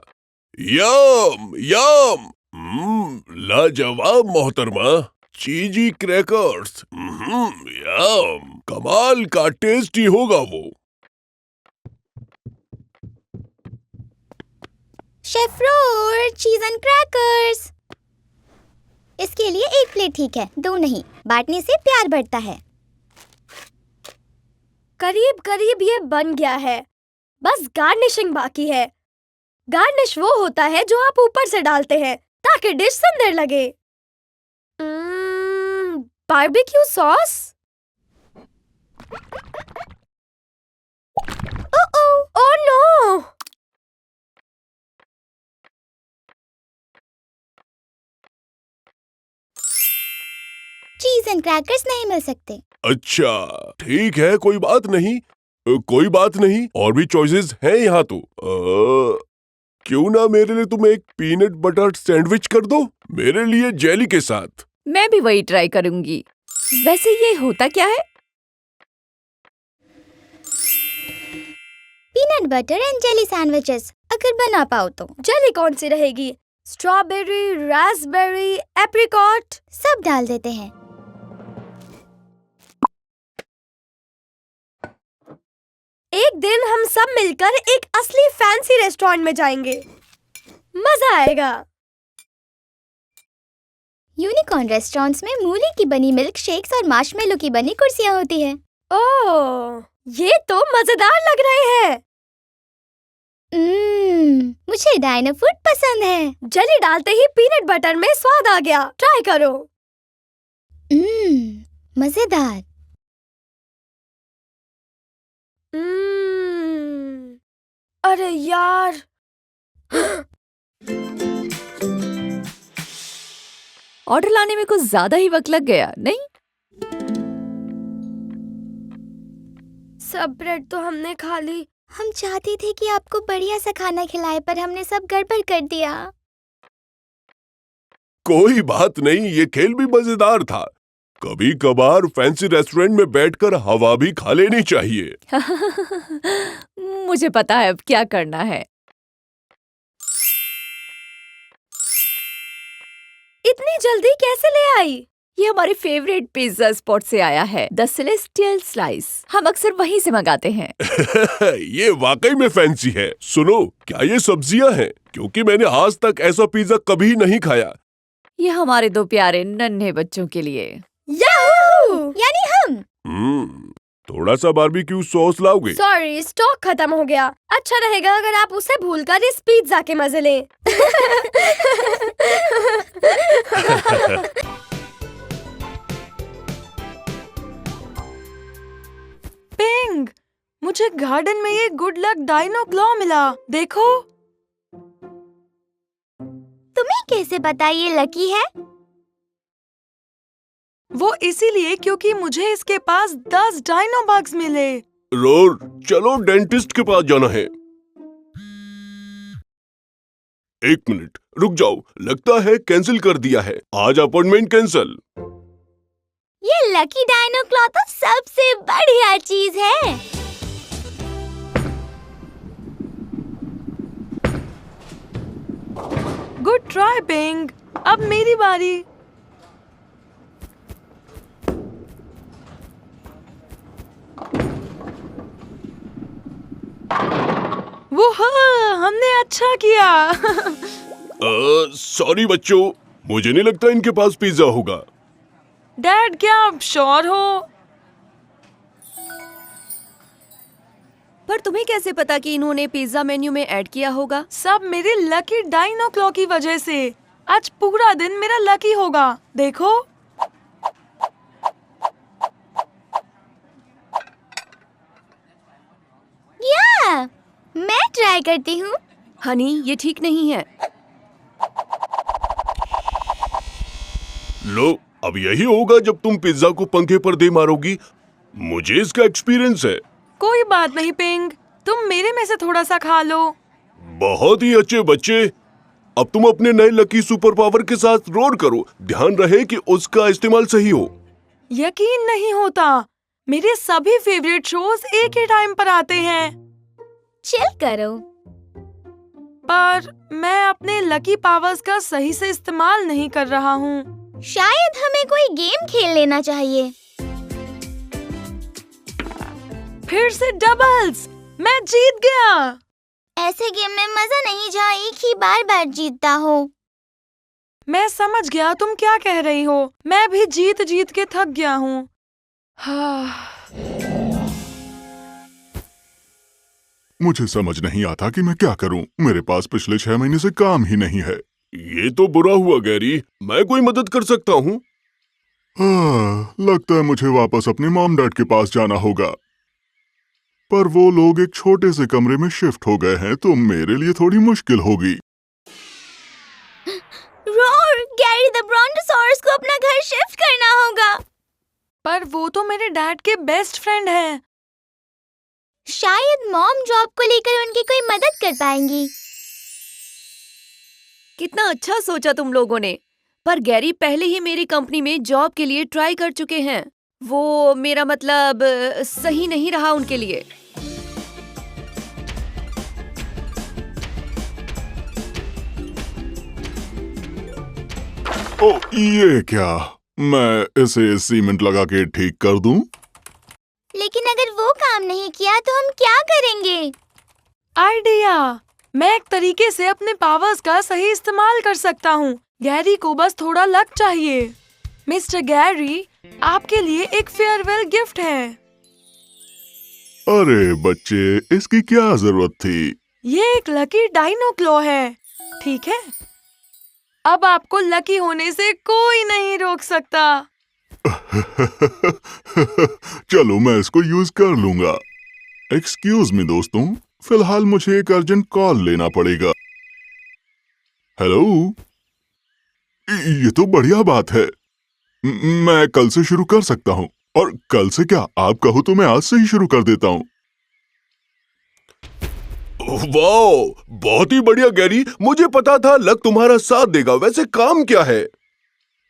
यम यम। लाजवाब मोहतरमा। चीजी क्रैकर्स। यम। कमाल का टेस्टी होगा वो। शेफ रोर, चीज एंड क्रैकर्स। इसके लिए 1 प्लेट ठीक है, 2 नहीं। बांटने से प्यार बढ़ता है। करीब करीब ये बन गया है, बस गार्निशिंग बाकी है। गार्निश वो होता है जो आप ऊपर से डालते हैं ताकि डिश सुंदर लगे। Barbecue sauce. Oh no! Cheese and crackers नहीं मिल सकते। अच्छा, ठीक है, कोई बात नहीं। कोई बात नहीं, और भी चॉइसेस हैं यहाँ तो। क्यों ना मेरे लिए तुम एक पीनट बटर सैंडविच कर दो, मेरे लिए जेली के साथ। मैं भी वही ट्राई करूंगी। वैसे ये होता क्या है? Peanut butter and jelly sandwiches, अगर बना पाओ तो। जेली कौन सी रहेगी? Strawberry, Raspberry, apricot? सब डाल देते हैं। एक दिन हम सब मिलकर एक असली फैंसी रेस्टोरेंट में जाएंगे। मजा आएगा। यूनिकॉर्न रेस्टोरेंट्स में मूली की बनी मिल्क शेक्स और मार्शमेलो की बनी कुर्सियां होती हैं। ओह, ये तो मजेदार लग रहे हैं। मुझे डायनो फूड पसंद है। जेली डालते ही पीनट बटर में स्वाद आ गया। ट्राई करो। मजेदार। अरे यार, ऑर्डर लाने में कुछ ज्यादा ही वक्त लग गया, नहीं? सब ब्रेड तो हमने खा ली। हम चाहते थे कि आपको बढ़िया सा खाना खिलाए, पर हमने सब गड़बड़ कर दिया। कोई बात नहीं, ये खेल भी मजेदार था। कभी कभार फैंसी रेस्टोरेंट में बैठकर हवा भी खा लेनी चाहिए। मुझे पता है अब क्या करना है। इतनी जल्दी कैसे ले आई? ये हमारे फेवरेट पिज्जा स्पॉट से आया है, द सेलेस्टियल स्लाइस। हम अक्सर वहीं से मंगाते हैं। ये वाकई में फैंसी है। सुनो, क्या ये सब्जियां हैं? क्योंकि मैंने आज तक ऐसा पिज्जा कभी नहीं खाया। ये हमारे 2 प्यारे नन्हे बच्चों के लिए। याहू! यानी हम। थोड़ा सा बारबेक्यू सॉस लाओगे? सॉरी, स्टॉक खत्म हो गया। अच्छा रहेगा अगर आप उसे भूलकर इस पिज्जा के मजे लें। पिंग, मुझे गार्डन में ये गुड लक डायनो क्लॉ मिला। देखो। तुम्हें कैसे पता ये लकी है? वो इसीलिए क्योंकि मुझे इसके पास 10 डायनो बग्स मिले। रोर, चलो डेंटिस्ट के पास जाना है। 1 मिनट, रुक जाओ। लगता है कैंसिल कर दिया है। आज अपॉइंटमेंट कैंसिल। ये लकी डायनो क्लॉ तो सबसे बढ़िया चीज है। Good try pink. अब मेरी बारी। वो हमने अच्छा किया। सॉरी बच्चों, मुझे नहीं लगता इनके पास पिज्जा होगा। डैड, क्या आप श्योर हो? पर तुम्हें कैसे पता कि इन्होंने पिज्जा मेन्यू में ऐड किया होगा? सब मेरे लकी डाइनो क्लॉ की वजह से। आज पूरा दिन मेरा लकी होगा। देखो। या मैं ट्राई करती हूँ। हनी, ये ठीक नहीं है। लो, अब यही होगा जब तुम पिज्जा को पंखे पर दे मारोगी। मुझे इसका एक्सपीरियंस है। कोई बात नहीं पिंक, तुम मेरे में से थोड़ा सा खा लो। बहुत ही अच्छे बच्चे। अब तुम अपने नए लकी सुपर पावर के साथ रोर करो। ध्यान रहे कि उसका इस्तेमाल सही हो। यकीन नहीं होता, मेरे सभी फेवरेट शोज एक ही टाइम पर आते हैं। चिल करो। पर मैं अपने लकी पावर्स का सही से इस्तेमाल नहीं कर रहा हूँ। शायद हमें कोई गेम खेल लेना चाहिए। फिर से डबल्स। मैं जीत गया। ऐसे गेम में मजा नहीं जहाँ एक ही बार जीतता हो। मैं समझ गया तुम क्या कह रही हो। मैं भी जीत जीत के थक गया हूँ। मुझे समझ नहीं आता कि मैं क्या करूं। मेरे पास पिछले 6 महीने से काम ही नहीं है। ये तो बुरा हुआ गैरी। मैं कोई मदद कर सकता हूँ। लगता है मुझे वापस अपने मॉम डैड के पास जाना होगा। पर वो लोग एक छोटे से कमरे में शिफ्ट हो गए हैं, तो मेरे लिए थोड़ी मुश्किल होगी। रोर, गैरी द ब्रोंटोसॉरस को अपना घर शिफ्ट करना होगा। पर वो तो मेरे डैड के बेस्ट फ्रेंड हैं। शायद मॉम जॉब को लेकर उनकी कोई मदद कर पाएंगी। कितना अच्छा सोचा तुम लोगों ने। पर गैरी पहले ही मेरी कंपनी में जॉब के लिए ट्राई कर चुके हैं। वो, मेरा मतलब, सही नहीं रहा उनके लिए। ओ, ये क्या? मैं इसे सीमेंट लगा के ठीक कर दूं? लेकिन अगर वो काम नहीं किया तो हम क्या करेंगे? आइडिया। मैं एक तरीके से अपने पावर्स का सही इस्तेमाल कर सकता हूँ। गैरी को बस थोड़ा लक चाहिए। मिस्टर गैरी, आपके लिए एक फेयरवेल गिफ्ट है। अरे बच्चे, इसकी क्या जरूरत थी? ये एक लकी डाइनो क्लॉ है, ठीक है? अब आपको लकी होने से कोई नहीं रोक सकता। चलो, मैं इसको यूज कर लूंगा। एक्सक्यूज मी दोस्तों, फिलहाल मुझे एक अर्जेंट कॉल लेना पड़ेगा। हेलो, ये तो बढ़िया बात है। मैं कल से शुरू कर सकता हूँ। और कल से क्या, आप कहो तो मैं आज से ही शुरू कर देता हूँ। वाह, बहुत ही बढ़िया गैरी। मुझे पता था लक तुम्हारा साथ देगा। वैसे काम क्या है?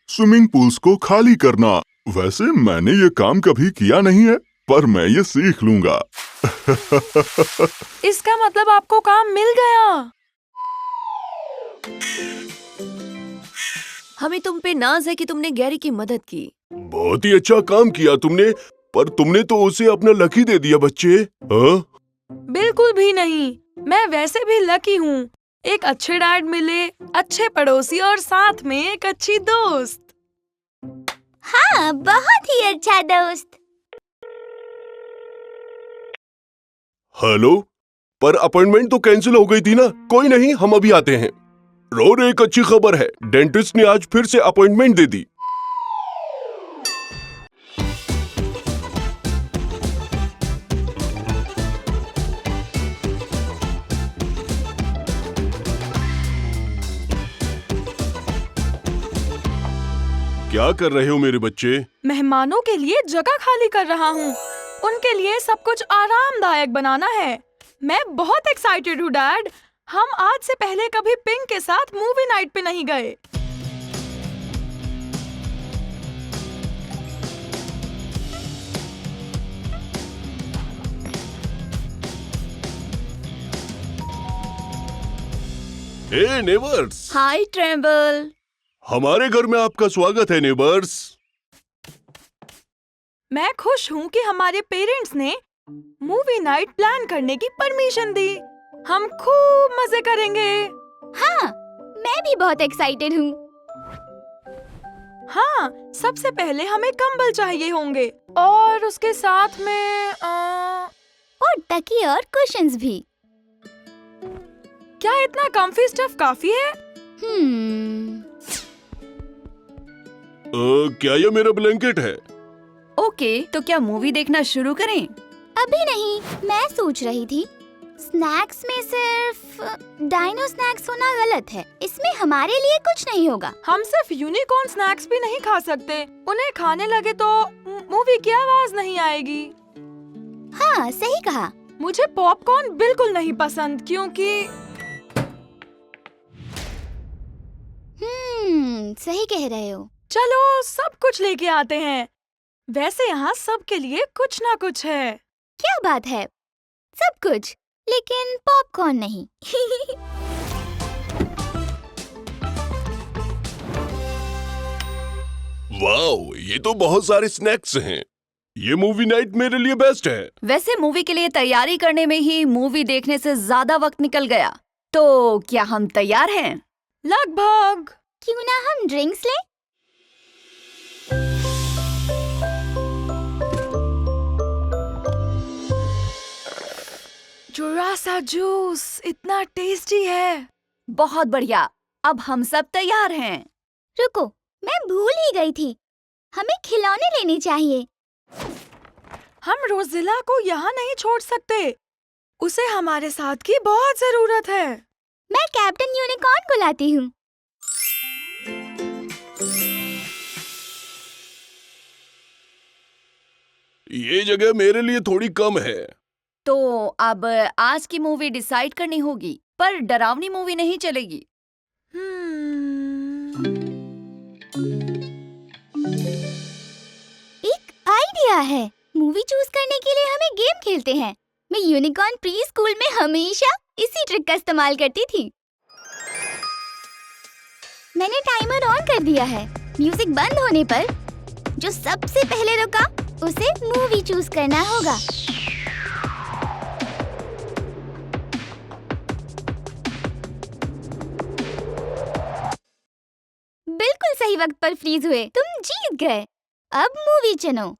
स्विमिंग पूल्स को खाली करना। वैसे मैंने ये काम कभी किया नहीं है, पर मैं ये सीख लूंगा। इसका मतलब आपको काम मिल गया। हमें तुम पे नाज है कि तुमने गैरी की मदद की। बहुत ही अच्छा काम किया तुमने। पर तुमने तो उसे अपना लकी दे दिया बच्चे। हाँ? बिल्कुल भी नहीं। मैं वैसे भी लकी हूँ। एक अच्छे डैड मिले, अच्छे पड़ोसी और साथ में एक अच्छी दोस्त। हाँ, बहुत ही अच्छा दोस्त। हेलो, पर अपॉइंटमेंट तो कैंसिल हो गई थी ना। कोई नहीं, हम अभी आते हैं। रोर, एक अच्छी खबर है। डेंटिस्ट ने आज फिर से अपॉइंटमेंट दे दी। क्या कर रहे हो मेरे बच्चे? मेहमानों के लिए जगह खाली कर रहा हूँ। उनके लिए सब कुछ आरामदायक बनाना है। मैं बहुत एक्साइटेड हूँ डैड। हम आज से पहले कभी पिंक के साथ मूवी नाइट पे नहीं गए। हे नेबर्स, हाय ट्रेम्बल। हमारे घर में आपका स्वागत है नेबर्स। मैं खुश हूँ कि हमारे पेरेंट्स ने मूवी नाइट प्लान करने की परमिशन दी। हम खूब मजे करेंगे। हाँ, मैं भी बहुत एक्साइटेड हूँ। हाँ, सबसे पहले हमें कंबल चाहिए होंगे और उसके साथ में और तकिए और कुशन्स भी। क्या इतना कम्फी स्टफ काफी है? क्या ये मेरा ब्लैंकेट है? ओके, तो क्या मूवी देखना शुरू करें? अभी नहीं, मैं सोच रही थी स्नैक्स में सिर्फ डाइनो स्नैक्स होना गलत है। इसमें हमारे लिए कुछ नहीं होगा। हम सिर्फ यूनिकॉर्न स्नैक्स भी नहीं खा सकते। उन्हें खाने लगे तो मूवी की आवाज नहीं आएगी। हाँ, सही कहा। मुझे पॉपकॉर्न बिल्कुल नहीं पसंद क्योंकि सही कह रहे हो। चलो सब कुछ लेके आते हैं। वैसे यहाँ सबके लिए कुछ ना कुछ है। क्या बात है, सब कुछ, लेकिन पॉपकॉर्न नहीं। वाओ, ये तो बहुत सारे स्नैक्स हैं। ये मूवी नाइट मेरे लिए बेस्ट है। वैसे मूवी के लिए तैयारी करने में ही मूवी देखने से ज्यादा वक्त निकल गया। तो क्या हम तैयार हैं? लगभग। क्यों ना हम ड्रिंक्स लें? जुरासा जूस इतना टेस्टी है। बहुत बढ़िया, अब हम सब तैयार हैं। रुको, मैं भूल ही गई थी, हमें खिलौने लेने चाहिए। हम रोज़िला को यहाँ नहीं छोड़ सकते। उसे हमारे साथ की बहुत जरूरत है। मैं कैप्टन यूनिकॉर्न को लाती हूँ। ये जगह मेरे लिए थोड़ी कम है। तो अब आज की मूवी डिसाइड करनी होगी, पर डरावनी मूवी नहीं चलेगी। एक आइडिया है। मूवी चूज करने के लिए हमें गेम खेलते हैं। मैं यूनिकॉर्न प्री स्कूल में हमेशा इसी ट्रिक का इस्तेमाल करती थी। मैंने टाइमर ऑन कर दिया है। म्यूजिक बंद होने पर जो सबसे पहले रुका उसे मूवी चूज करना होगा। बिल्कुल सही वक्त पर फ्रीज हुए। तुम जीत गए। अब मूवी चुनो।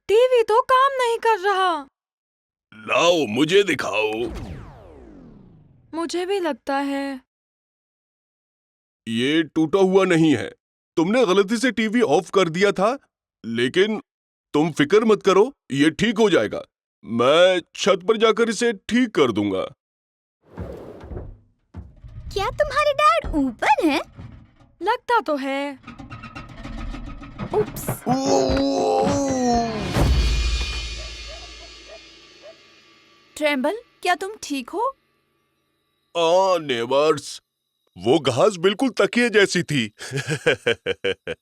टीवी तो काम नहीं कर रहा। लाओ मुझे दिखाओ। मुझे भी लगता है। ये टूटा हुआ नहीं है। तुमने गलती से टीवी ऑफ कर दिया था, लेकिन तुम फिक्र मत करो, ये ठीक हो जाएगा। मैं छत पर जाकर इसे ठीक कर दूंगा। क्या तुम्हारे डैड ऊपर हैं? लगता तो है। उप्स। ट्रेम्बल, क्या तुम ठीक हो? नेबर्स, वो घास बिल्कुल तकिए जैसी थी।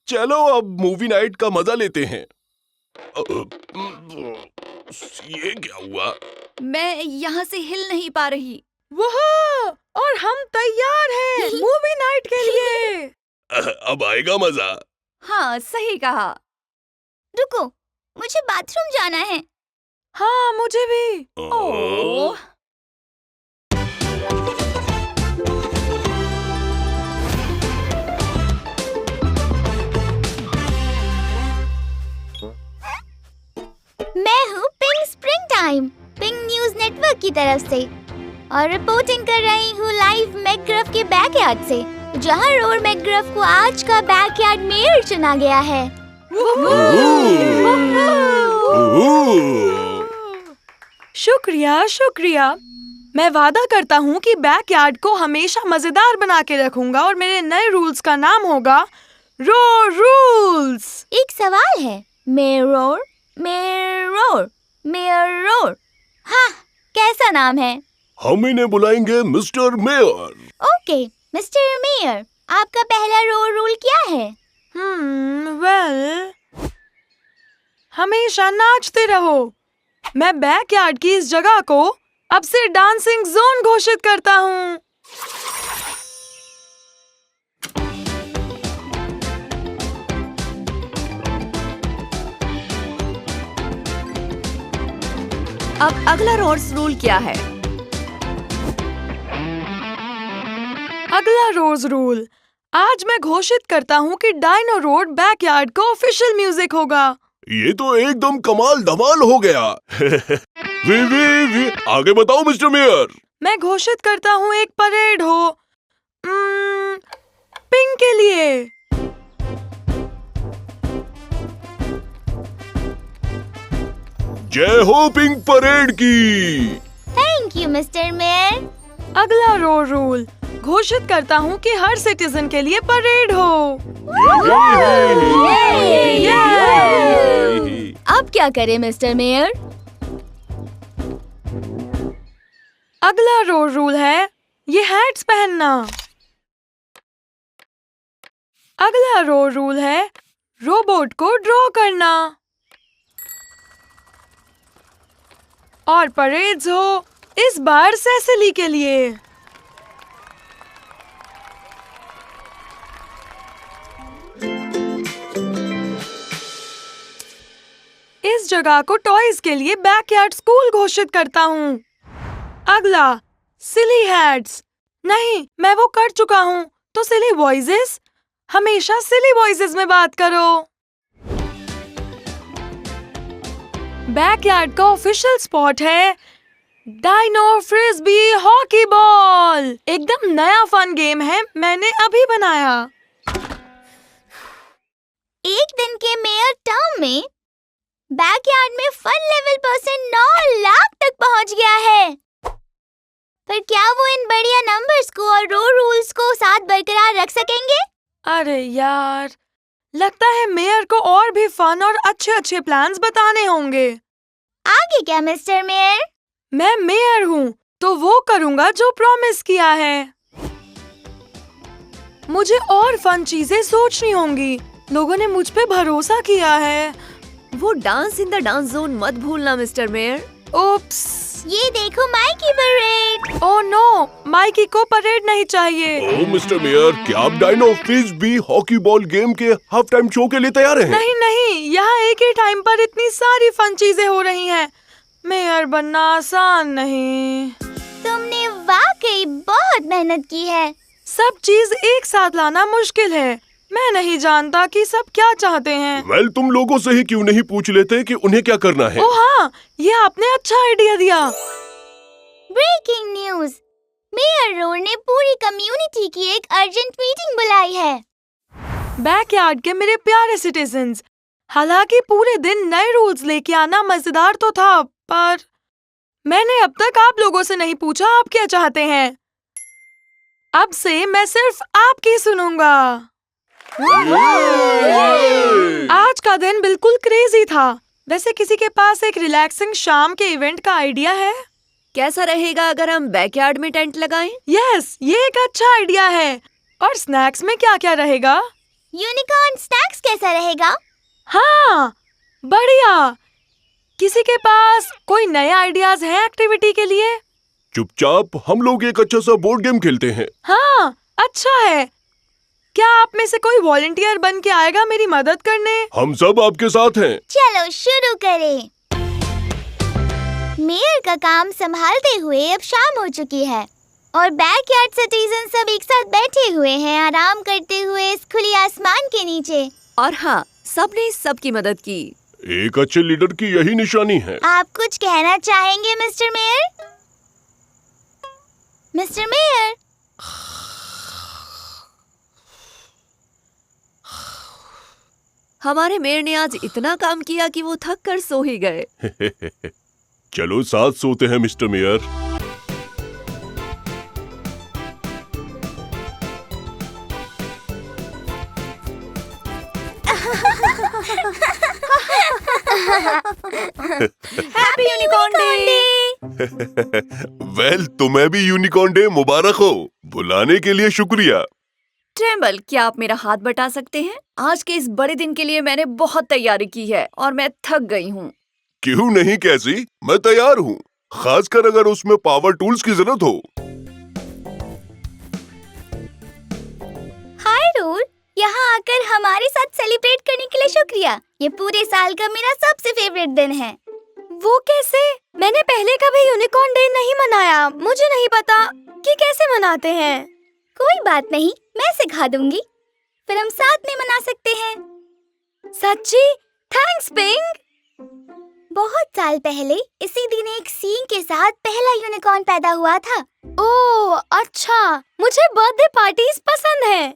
चलो अब मूवी नाइट का मजा लेते हैं। ये क्या हुआ? मैं यहाँ से हिल नहीं पा रही। वाह! और हम तैयार हैं मूवी नाइट के लिए। अब आएगा मजा। हाँ, सही कहा। रुको, मुझे बाथरूम जाना है। हाँ, मुझे भी। ओह। मैं हूँ pink spring time, pink news network की तरफ से, और रिपोर्टिंग कर रही हूँ लाइव मैकग्रफ के बैकयार्ड से, जहाँ रोर मैकग्रफ को आज का बैकयार्ड मेयर चुना गया है। शुक्रिया, शुक्रिया। मैं वादा करता हूँ कि बैकयार्ड को हमेशा मजेदार बना के रखूंगा और मेरे नए रूल्स का नाम होगा रोर रूल्स। एक सवाल है, मेयर रोर, हाँ, कैसा नाम है? हम इन्हें बुलाएंगे mister mayor. Okay, mister mayor, आपका पहला रोर रूल क्या है? वेल, हमेशा नाचते रहो। मैं बैकयार्ड की इस जगह को अब से डांसिंग जोन घोषित करता हूँ। अब अगला रोड्स रूल क्या है? अगला रोज रूल, आज मैं घोषित करता हूँ कि डायनो रोड बैकयार्ड का ऑफिशियल म्यूजिक होगा। ये तो एकदम कमाल धमाल हो गया। वी आगे बताओ मिस्टर मेयर। मैं घोषित करता हूँ एक परेड हो पिंक के लिए। जय हो पिंक परेड की। Thank you mister mayor. अगला रोड रूल, घोषित करता हूँ कि हर सिटीजन के लिए परेड हो। अब क्या करें मिस्टर मेयर? अगला रोड रूल है ये हैट्स पहनना। अगला रोड रूल है रोबोट को ड्रॉ करना। और परेड्स हो इस बार सेसिली के लिए। इस जगह को टॉयज के लिए बैकयार्ड स्कूल घोषित करता हूँ। अगला सिली हैट्स। नहीं, मैं वो कर चुका हूँ। तो सिली वॉइसेस, हमेशा सिली वॉइसेस में बात करो। बैकयार्ड का ऑफिशियल स्पॉट है डायनो फ्रिस्बी हॉकी बॉल। एकदम नया फन गेम है, मैंने अभी बनाया। एक दिन के मेयर टर्म में बैकयार्ड में फन लेवल % 9 लाख तक पहुंच गया है। पर क्या वो इन बढ़िया नंबर्स को और रूल्स को साथ बरकरार रख सकेंगे? अरे यार, लगता है मेयर को और भी फन और अच्छे प्लान्स बताने होंगे। आगे क्या मिस्टर मेयर? मैं मेयर हूँ तो वो करूँगा जो प्रॉमिस किया है। मुझे और फन चीजें सोचनी होंगी। लोगों ने मुझ पे भरोसा किया है। वो dance in the dance zone मत भूलना मिस्टर मेयर। ओप्स, ये देखो Mikey parade. Oh no, Mikey को परेड नहीं चाहिए। ओ मिस्टर मेयर, क्या आप Dino frisbee hockey ball game के हाफ टाइम शो के लिए तैयार हैं? नहीं, यहाँ एक ही टाइम पर इतनी सारी फन चीजें हो रही हैं। मेयर बनना आसान नहीं। तुमने वाकई बहुत मेहनत की है। सब चीज एक साथ लाना मुश्किल है। मैं नहीं जानता कि सब क्या चाहते हैं। वेल, तुम लोगों से ही क्यों नहीं पूछ लेते कि उन्हें क्या करना है? ओह हाँ, ये आपने अच्छा आइडिया दिया। ब्रेकिंग न्यूज, मेयर रोड ने पूरी कम्युनिटी की एक अर्जेंट मीटिंग बुलाई है। बैकयार्ड के मेरे प्यारे सिटीजन्स, हालांकि पूरे दिन नए रूल्स लेके आना मजेदार तो था, पर मैंने अब तक आप लोगों से नहीं पूछा आप क्या चाहते हैं। अब से मैं सिर्फ आपकी सुनूंगा। आज का दिन बिल्कुल क्रेजी था। वैसे किसी के पास एक रिलैक्सिंग शाम के इवेंट का आइडिया है? कैसा रहेगा अगर हम बैकयार्ड में टेंट लगाएं? यस, ये एक अच्छा आइडिया है। और स्नैक्स में क्या क्या रहेगा? यूनिकॉर्न स्नैक्स कैसा रहेगा? हाँ, बढ़िया। किसी के पास कोई नए आइडियाज हैं एक्टिविटी के लिए? चुपचाप हम लोग एक अच्छा सा बोर्ड गेम खेलते हैं। हाँ, अच्छा है। क्या आप में से कोई वॉलंटियर बन के आएगा मेरी मदद करने? हम सब आपके साथ हैं। चलो शुरू करें। मेयर का काम संभालते हुए अब शाम हो चुकी है और बैकयार्ड सिटीजन सब एक साथ बैठे हुए हैं, आराम करते हुए इस खुली आसमान के नीचे। और हाँ, सबने सबकी मदद की। एक अच्छे लीडर की यही निशानी है। आप कुछ कहना चाहेंगे मिस्टर मेयर? Mister mayor? हमारे मेयर ने आज इतना काम किया कि वो थक कर सो ही गए। चलो साथ सोते हैं mister mayor. Happy unicorn day. Well, तुम्हें भी यूनिकॉर्न डे मुबारक हो। बुलाने के लिए शुक्रिया। ट्रेम्बल, क्या आप मेरा हाथ बटा सकते हैं? आज के इस बड़े दिन के लिए मैंने बहुत तैयारी की है और मैं थक गई हूँ। क्यों नहीं कैसी, मैं तैयार हूँ, खासकर अगर उसमें पावर टूल्स की जरूरत हो। हाय रूल, यहाँ आकर हमारे साथ सेलिब्रेट करने के लिए शुक्रिया। ये पूरे साल का मेरा सबसे फेवरेट दिन है। वो कैसे? मैंने पहले कभी यूनिकॉर्न डे नहीं मनाया। मुझे नहीं पता कि कैसे मनाते हैं। कोई बात नहीं, मैं सिखा दूंगी, फिर हम साथ में मना सकते हैं। सच्ची? Thanks pink. बहुत साल पहले इसी दिन एक सींग के साथ पहला यूनिकॉर्न पैदा हुआ था। ओह अच्छा, मुझे बर्थडे पार्टीज पसंद है।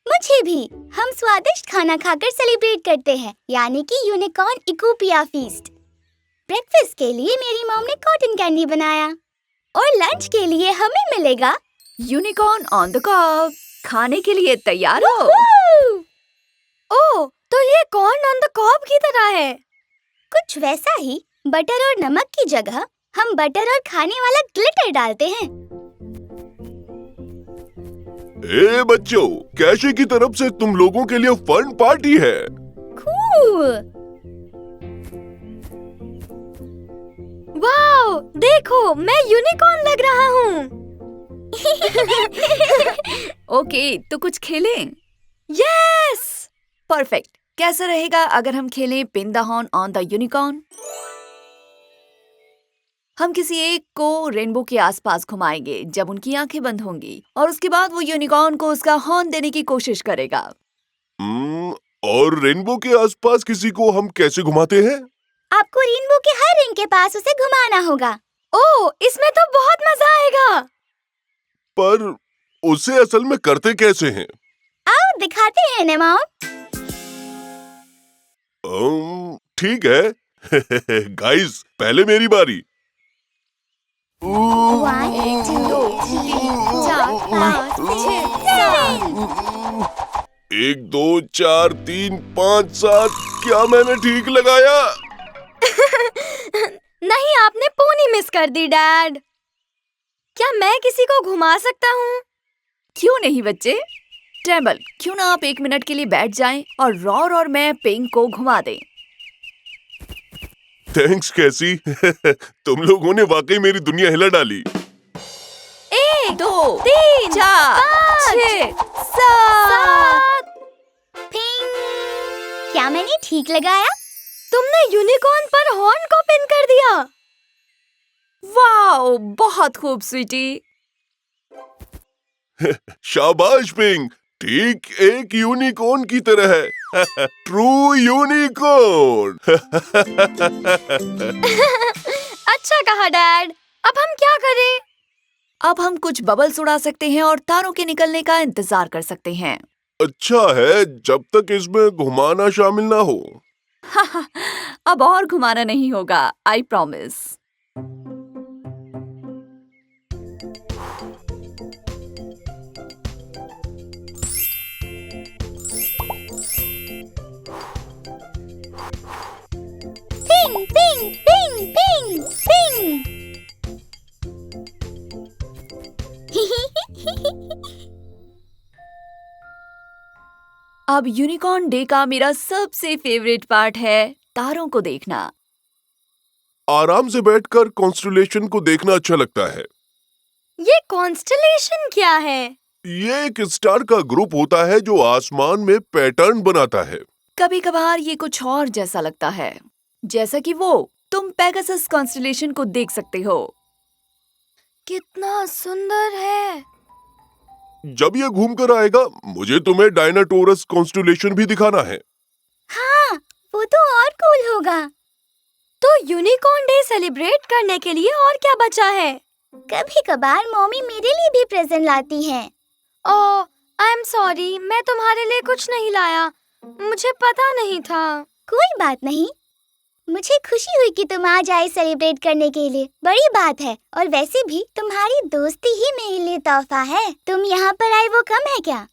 मुझे भी। हम स्वादिष्ट खाना खाकर सेलिब्रेट करते हैं, यानी कि यूनिकॉर्न इकोपिया फीस्ट। ब्रेकफास्ट के लिए मेरी मॉम ने कॉटन कैंडी बनाया और लंच के लिए हमें मिलेगा यूनिकॉर्न ऑन द कॉब। खाने के लिए तैयार हो? ओह, तो ये कॉर्न ऑन द कॉब की तरह है। कुछ वैसा ही। बटर और नमक की जगह हम बटर और खाने वाला ग्लिटर डालते हैं। ए बच्चों, कैशे की तरफ से तुम लोगों के लिए फन पार्टी है। वाओ, देखो मैं यूनिकॉर्न लग रहा हूँ। ओके, तो कुछ खेलें? Yes, perfect. कैसा रहेगा अगर हम खेलें pin the horn on the unicorn? हम किसी एक को रेनबो के आसपास घुमाएंगे जब उनकी आंखें बंद होंगी, और उसके बाद वो यूनिकॉर्न को उसका हॉर्न देने की कोशिश करेगा। और रेनबो के आसपास किसी को हम कैसे घुमाते हैं? आपको रेनबो के हर रिंग के पास उसे घुमाना होगा। ओह, इसमें तो बहुत मजा आएगा। पर उसे असल में करते कैसे हैं? आओ दिखाते हैं ना मॉम। ठीक है। गाइस, पहले मेरी बारी। 1 2 3 4 5 6 7। 1 2 4 3 5 7। क्या मैंने ठीक लगाया? नहीं, आपने पोनी मिस कर दी डैड। क्या मैं किसी को घुमा सकता हूँ? क्यों नहीं बच्चे। ट्रेम्बल, क्यों ना आप 1 मिनट के लिए बैठ जाएं और रॉर और मैं पिंक को घुमा दें। थैंक्स कैसी। तुम लोगों ने वाकई मेरी दुनिया हिला डाली। 1 2 3 4 5 6 7। पिंग। क्या मैंने ठीक लगाया? तुमने यूनिकॉर्न पर हॉर्न को पिन कर दिया। वाओ, बहुत खूब स्वीटी। शाबाश पिंक, ठीक एक यूनिकॉर्न की तरह है। True unicorn. अच्छा कहा डैड। अब हम क्या करें? अब हम कुछ बबल्स उड़ा सकते हैं और तारों के निकलने का इंतजार कर सकते हैं। अच्छा है, जब तक इसमें घुमाना शामिल ना हो। अब और घुमाना नहीं होगा, I promise. Ping ping ping ping ping. अब यूनिकॉर्न डे का मेरा सबसे फेवरेट पार्ट है तारों को देखना। आराम से बैठकर कॉन्स्टेलेशन को देखना अच्छा लगता है। ये कॉन्स्टेलेशन क्या है? ये एक स्टार का ग्रुप होता है जो आसमान में पैटर्न बनाता है। कभी कभार ये कुछ और जैसा लगता है, जैसा कि वो तुम पेगासस कॉन्स्टेलेशन को देख सकते हो। कितना सुंदर है। जब ये घूम कर आएगा, मुझे तुम्हें डायनाटोरस कॉन्स्टेलेशन भी दिखाना है। हाँ, वो तो और कूल होगा। तो यूनिकॉर्न डे सेलिब्रेट करने के लिए और क्या बचा है? कभी कभार मम्मी मेरे लिए भी प्रेजेंट लाती है। ओह, आई एम सॉरी, मैं तुम्हारे लिए कुछ नहीं लाया। मुझे पता नहीं था। कोई बात नहीं, मुझे खुशी हुई कि तुम आज आए सेलिब्रेट करने के लिए। बड़ी बात है, और वैसे भी तुम्हारी दोस्ती ही मेरे लिए तोहफा है। तुम यहाँ पर आए वो कम है क्या?